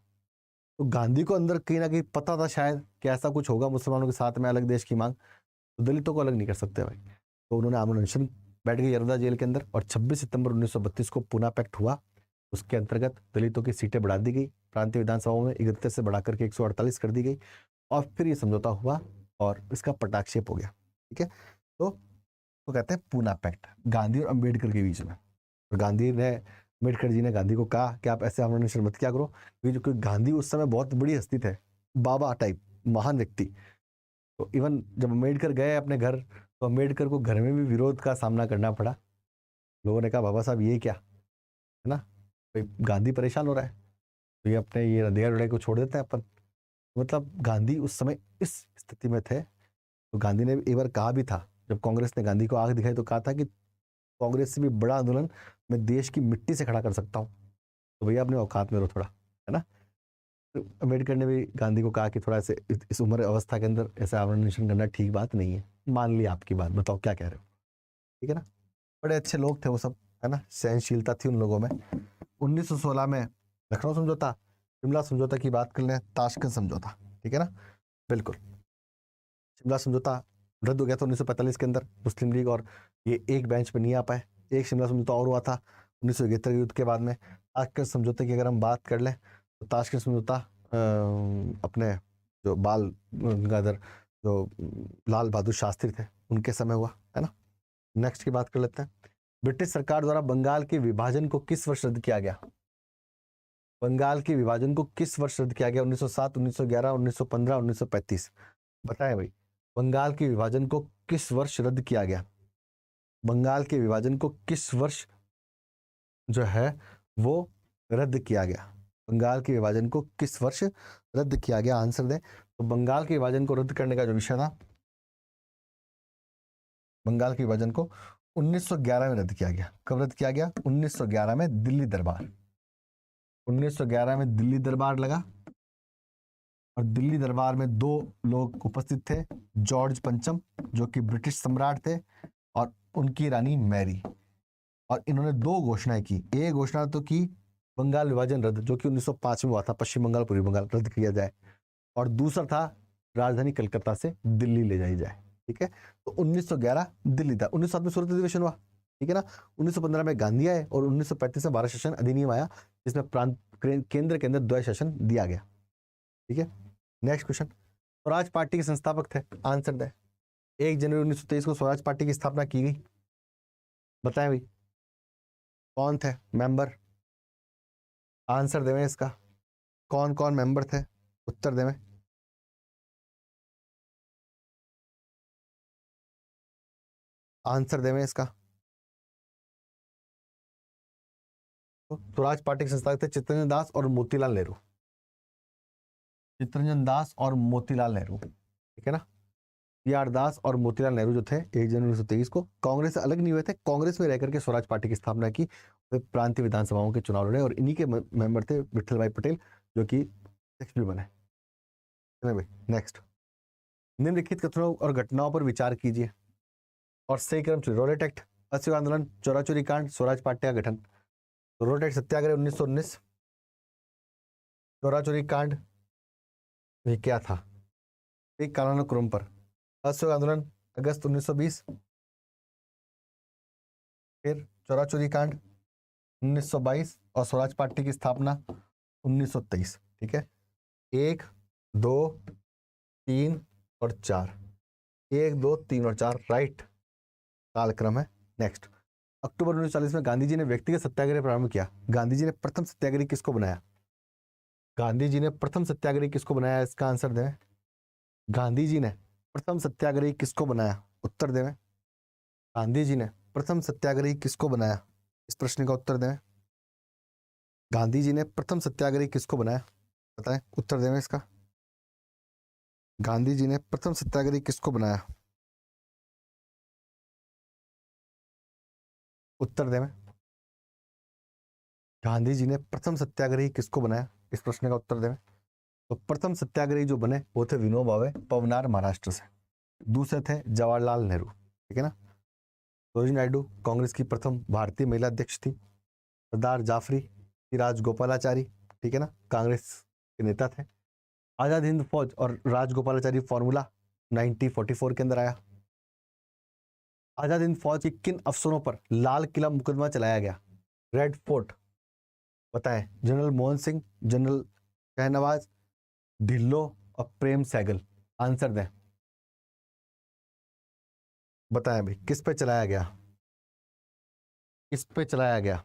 तो गांधी को अंदर कहीं ना कहीं पता था शायद कि ऐसा कुछ होगा मुसलमानों के साथ में, अलग देश की मांग, तो दलितों को अलग नहीं कर सकते भाई। तो उन्होंने आमरण अनशन, बैठ गए यरदा जेल के अंदर, और 26 सितंबर 1932 को पुनः पैक्ट हुआ। उसके अंतर्गत दलितों की सीटें बढ़ा दी गई, प्रांतीय विधानसभाओं में 31 से बढ़ाकर के 148 कर दी गई, और फिर ये समझौता हुआ और इसका पटाक्षेप हो गया। ठीक है, तो कहते हैं पूना पैक्ट गांधी और अंबेडकर के बीच में। और गांधी ने, अंबेडकर जी ने गांधी को कहा कि आप ऐसे आमरण अनशन मत क्या करो, क्योंकि गांधी उस समय बहुत बड़ी हस्ती थे, बाबा टाइप महान व्यक्ति। तो इवन जब अंबेडकर गए अपने घर, तो अंबेडकर को घर में भी विरोध का सामना करना पड़ा। लोगों ने कहा बाबा साहब ये क्या है ना, भाई गांधी परेशान हो रहा है, तो ये अपने ये हृदय हृदय को छोड़ देते हैं अपन। मतलब गांधी उस समय इस स्थिति में थे। तो गांधी ने एक बार कहा भी था, जब कांग्रेस ने गांधी को आग दिखाई, तो कहा था कि कांग्रेस से भी बड़ा आंदोलन मैं देश की मिट्टी से खड़ा कर सकता हूँ, तो भैया अपने औकात में रहो थोड़ा, है ना। तो अम्बेडकर ने भी गांधी को कहा कि थोड़ा ऐसे इस उम्र अवस्था के अंदर ऐसे आमरण अनशन करना ठीक बात नहीं है। मान लिया आपकी बात, बताओ क्या कह रहे हो, ठीक है ना। बड़े अच्छे लोग थे वो सब, है ना, सहनशीलता थी उन लोगों में। 1916 में लखनऊ समझौता, शिमला समझौता की बात कर लें, ताशकंद समझौता, ठीक है ना, बिल्कुल। शिमला समझौता रद्द हो गया था 1945 के अंदर, मुस्लिम लीग और ये एक बेंच पे नहीं आ पाए। एक शिमला समझौता और हुआ था 1971 के युद्ध के बाद में। ताशकंद समझौते की अगर हम बात कर लें, तो ताशकंद समझौता अपने जो बाल गंगाधर, जो लाल बहादुर शास्त्री थे, उनके समय हुआ, है ना। नेक्स्ट की बात कर लेते हैं। ब्रिटिश सरकार द्वारा बंगाल के विभाजन को किस वर्ष रद्द किया गया? बंगाल के विभाजन को किस वर्ष रद्द किया गया? 1907, 1911, 1915, 1935? बताएं भाई, बंगाल के विभाजन को किस वर्ष रद्द किया गया? बंगाल के विभाजन को किस वर्ष जो है वो रद्द किया गया? बंगाल के विभाजन को किस वर्ष रद्द किया गया? आंसर दें। तो बंगाल के विभाजन को रद्द करने का जो विषय था, बंगाल के विभाजन को 1911 में रद्द किया गया। कब रद्द किया गया? 1911 में दिल्ली दरबार, 1911 में दिल्ली दरबार लगा, और दिल्ली दरबार में दो लोग उपस्थित थे, जॉर्ज पंचम जो कि ब्रिटिश सम्राट थे, और उनकी रानी मैरी। और इन्होंने दो घोषणाएं की। एक घोषणा तो की बंगाल विभाजन रद्द, जो कि 1905 में हुआ था, पश्चिम बंगाल पूर्वी बंगाल रद्द किया जाए, और दूसरा था राजधानी कलकत्ता से दिल्ली ले जाई जाए। ठीक है, तो 1911 दिल्ली था। 1907 में सूरत अधिवेशन हुआ, ठीक है ना। 1915 में गांधी आए, और 1935 में भारत शासन अधिनियम आया, जिसमें प्रांत केंद्र के अंदर द्वय शासन दिया गया। ठीक है, नेक्स्ट क्वेश्चन। स्वराज पार्टी के संस्थापक थे, आंसर दे। 1 जनवरी 1923 को स्वराज पार्टी की स्थापना की गई, बताएं भाई कौन थे मेंबर? आंसर देवें इसका, कौन कौन मेंबर थे, उत्तर देवें। आंसर देवें इसका। तो स्वराज पार्टी के संस्थापक थे चित्तरंजन दास और मोतीलाल नेहरू। चित्तरंजन दास और मोतीलाल नेहरू, ठीक है ना। CR दास और मोतीलाल नेहरू जो थे 1 जनवरी 1923 को कांग्रेस से अलग नहीं हुए थे, कांग्रेस में रह करके स्वराज पार्टी की स्थापना की, वे प्रांतीय विधानसभाओं के चुनाव लड़े, और इन्हीं के मेंबर थे विठल भाई पटेल, जो कि अध्यक्ष भी बने। चलिए भाई नेक्स्ट। निम्नलिखित कथनों और घटनाओं पर विचार कीजिए और सही क्रम चुनिए। रोलेट एक्ट, असहयोग आंदोलन, चोरा चोरी कांड, स्वराज पार्टी का गठन। रोलेट एक्ट सत्याग्रह 1919, चोरा चोरी कांड, ये क्या था? एक कालानुक्रम पर। असहयोग आंदोलन अगस्त 1920, फिर चोरा चोरी कांड 1922 और स्वराज पार्टी की स्थापना 1923। ठीक है, 1 2 3 और 4, 1 2 3 और 4 राइट कालक्रम है। नेक्स्ट, अक्टूबर 1940 में गांधी जी ने व्यक्तिगत सत्याग्रह प्रारंभ किया। गांधी जी ने प्रथम सत्याग्रही किसको बनाया? गांधी जी ने प्रथम सत्याग्रही किसको बनाया? इसका आंसर दें। गांधी जी ने प्रथम सत्याग्रही किसको बनाया? उत्तर दें। गांधी जी ने प्रथम सत्याग्रही किसको बनाया? इस प्रश्न का उत्तर दें। गांधी जी ने प्रथम सत्याग्रही किसको बनाया? बताएं, उत्तर दें इसका। गांधी जी ने प्रथम सत्याग्रही किसको बनाया? उत्तर दें। गांधी जी ने प्रथम सत्याग्रही किसको बनाया? इस प्रश्न का उत्तर दें। तो प्रथम सत्याग्रही जो बने वो थे विनोबा भावे, पवनार, महाराष्ट्र से। दूसरे थे जवाहरलाल नेहरू। ठीक है ना। सरोजिनी नायडू कांग्रेस की प्रथम भारतीय महिला अध्यक्ष थी। सरदार जाफरी राजगोपालाचारी, ठीक है ना, कांग्रेस के नेता थे। आजाद हिंद फौज और राजगोपालाचारी फॉर्मूला 1944 के अंदर आया। आजाद हिंद फौज के किन अफसरों पर लाल किला मुकदमा चलाया गया? Red fort. बताएं, जनरल मोहन सिंह, जनरल शहनवाज, ढिल्लो और प्रेम सैगल। आंसर दें। बताएं भाई, किस पे चलाया गया? किस पे चलाया गया?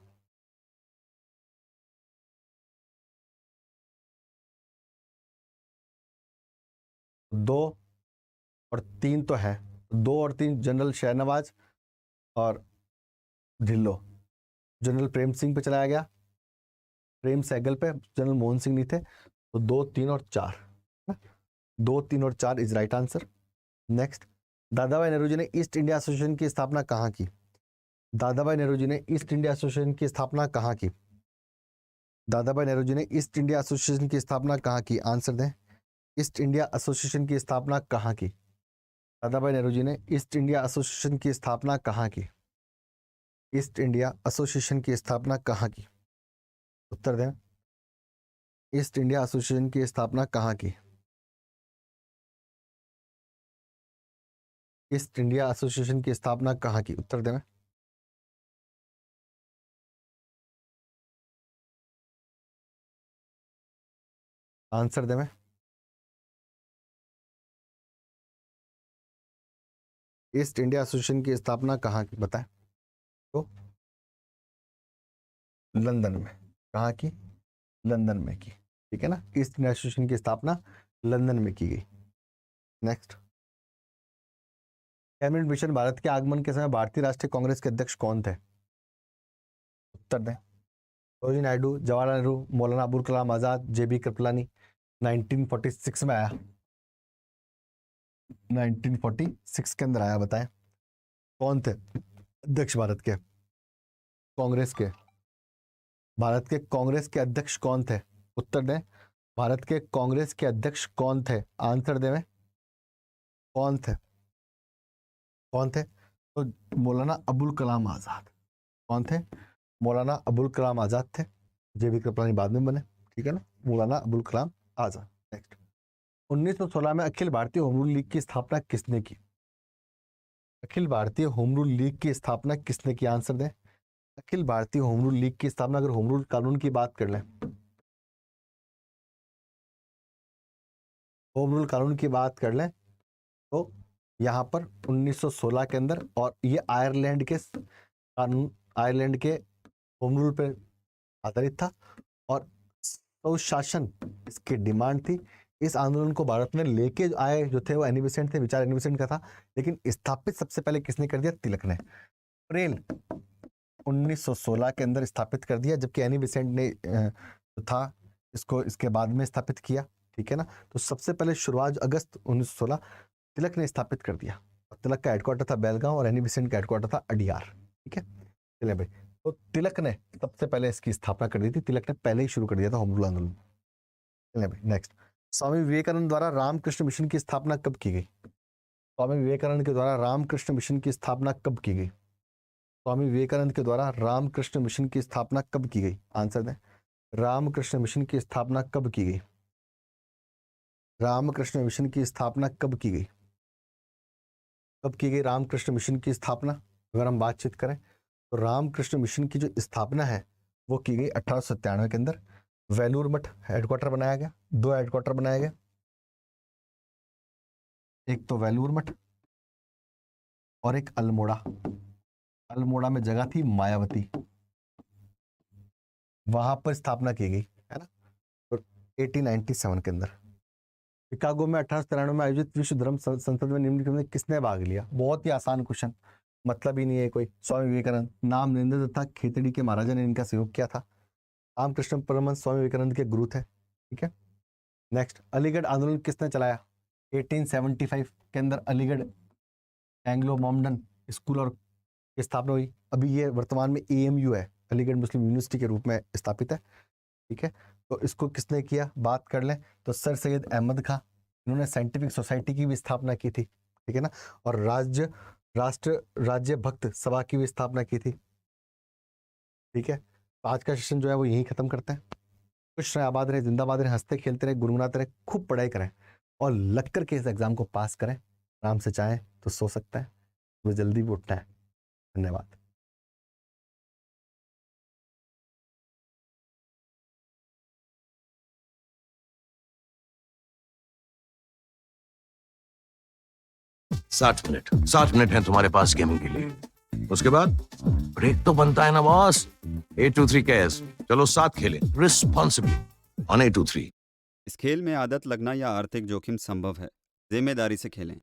2 और 3 तो है, 2 और 3 जनरल शहनवाज और ढिल्लो। जनरल प्रेम सिंह पे चलाया गया, प्रेम सैगल पे, जनरल मोहन सिंह नहीं थे। तो 2 3 और 4, 2 3 और 4 इज राइट आंसर। नेक्स्ट, दादा भाई नेहरू जी ने ईस्ट इंडिया एसोसिएशन की स्थापना कहाँ की? दादा भाई नेहरू जी ने ईस्ट इंडिया एसोसिएशन की स्थापना कहाँ की? दादा भाई नेहरू जी ने ईस्ट इंडिया एसोसिएशन की स्थापना कहाँ की? आंसर दें। ईस्ट इंडिया एसोसिएशन की स्थापना कहाँ की? दादा भाई नेहरू जी ने ईस्ट इंडिया एसोसिएशन की स्थापना कहाँ की? ईस्ट इंडिया एसोसिएशन की स्थापना कहाँ की? उत्तर दें। ईस्ट इंडिया एसोसिएशन की स्थापना कहाँ की? ईस्ट इंडिया एसोसिएशन की स्थापना कहाँ की? उत्तर दें। आंसर दें। ईस्ट इंडिया एसोसिएशन की स्थापना कहाँ की? बताएं तो। लंदन में। कहाँ की? लंदन में की। ठीक है ना, ईस्ट इंडिया एसोसिएशन की स्थापना लंदन में की गई। नेक्स्ट, कैबिनेट मिशन भारत के आगमन के समय भारतीय राष्ट्रीय कांग्रेस के अध्यक्ष कौन थे? उत्तर दें। सरोजिनी नायडू, जवाहरलाल नेहरू, मौलाना अबुल कलाम आजाद, जेबी कृपलानी। 1946 में आया, 1946 के अंदर आया। बताएं कौन थे अध्यक्ष भारत के कांग्रेस के? भारत के कांग्रेस के अध्यक्ष कौन थे? उत्तर दें। भारत के कांग्रेस के अध्यक्ष कौन थे? आंसर दें। कौन थे? कौन थे? तो मौलाना अबुल कलाम आजाद। कौन थे? मौलाना अबुल कलाम आजाद थे। जेबी कृपलानी बाद में बने। ठीक है ना, मौलाना अबुल कलाम आजाद। नेक्स्ट, 1916 में Akhil Bharatiya home rule league की स्थापना किसने की? Akhil Bharatiya home rule league की स्थापना किसने की? आंसर दें। Akhil Bharatiya home rule league की स्थापना, अगर होम रूल कानून की बात कर लें, होम रूल कानून की बात कर लें तो यहाँ पर 1916 के अंदर, और ये आयरलैंड के कानून, आयरलैंड के होम रूल पर आधारित था और स्वशासन इसकी डिमांड थी। इस आंदोलन को भारत में लेके आए जो थे वो एनी बेसेंट थे, विचार एनी बेसेंट का था, लेकिन स्थापित सबसे पहले किसने कर दिया? तिलक ने, अप्रैल 1916 के अंदर स्थापित कर दिया, जबकि एनी बेसेंट ने जो था इसको इसके बाद में स्थापित किया। ठीक है ना, तो सबसे पहले शुरुआत अगस्त 1916 तिलक ने स्थापित कर दिया। तिलक का हेडक्वार्टर था बेलगांव और एनी बेसेंट का हेडक्वार्टर था अडियार। ठीक है, चलिए भाई, तो तिलक ने सबसे पहले इसकी स्थापना कर दी थी, तिलक ने पहले ही शुरू कर दिया था होम रूल आंदोलन। चलिए भाई नेक्स्ट, स्वामी विवेकानंद द्वारा रामकृष्ण मिशन की स्थापना कब की गई? स्वामी विवेकानंद के द्वारा रामकृष्ण मिशन की स्थापना कब की गई? स्वामी विवेकानंद के द्वारा रामकृष्ण मिशन की स्थापना कब की गई? आंसर दें। रामकृष्ण मिशन की स्थापना कब की गई? रामकृष्ण मिशन की स्थापना कब की गई? कब की गई रामकृष्ण मिशन की स्थापना? अगर हम बातचीत करें तो रामकृष्ण मिशन की जो स्थापना है वो की गई 1897 के अंदर। वेलूर मठ हेडक्वार्टर बनाया गया, 2 हेडक्वार्टर बनाया गया, एक तो वेलूर मठ और एक अल्मोड़ा। अल्मोड़ा में जगह थी मायावती, वहां पर स्थापना की गई, है ना। तो 1897 के अंदर शिकागो में 1893 में आयोजित विश्व धर्म संसद में निम्नलिखित में किसने भाग लिया? बहुत ही आसान क्वेश्चन, मतलब ही नहीं है कोई। स्वामी विवेकानंद। नाम नरेंद्र तथा खेतड़ी के महाराजा ने इनका सहयोग किया था। रामकृष्ण परमहंस स्वामी विवेकानंद के गुरु थे, ठीक है। नेक्स्ट, अलीगढ़ आंदोलन किसने चलाया? 1875 के अंदर अलीगढ़ एंग्लो मोमडन स्कूल और की स्थापना हुई। अभी ये वर्तमान में AMU है, अलीगढ़ मुस्लिम यूनिवर्सिटी के रूप में स्थापित है, ठीक है। तो इसको किसने किया, बात कर लें तो सर सैयद अहमद खां, इन्होंने साइंटिफिक सोसाइटी की भी स्थापना की थी, ठीक है ना। और राज्य भक्त सभा की भी स्थापना की थी, ठीक है। तो आज का सेशन जो है वो यहीं खत्म करते हैं। खुश रहे, आबाद रहे, जिंदाबाद रहे, हंसते खेलते रहे, गुनगुनाते रहे, खूब पढ़ाई करें और लग करके इस एग्जाम को पास करें। आराम से चाहें तो सो सकता है, वो जल्दी भी उठना है। धन्यवाद। साठ मिनट हैं तुम्हारे पास गेमिंग के लिए। उसके बाद ब्रेक तो बनता है ना बॉस। 823 कैश, चलो साथ खेलें रिस्पॉन्सिबली ऑन 823। इस खेल में आदत लगना या आर्थिक जोखिम संभव है। जिम्मेदारी से खेलें।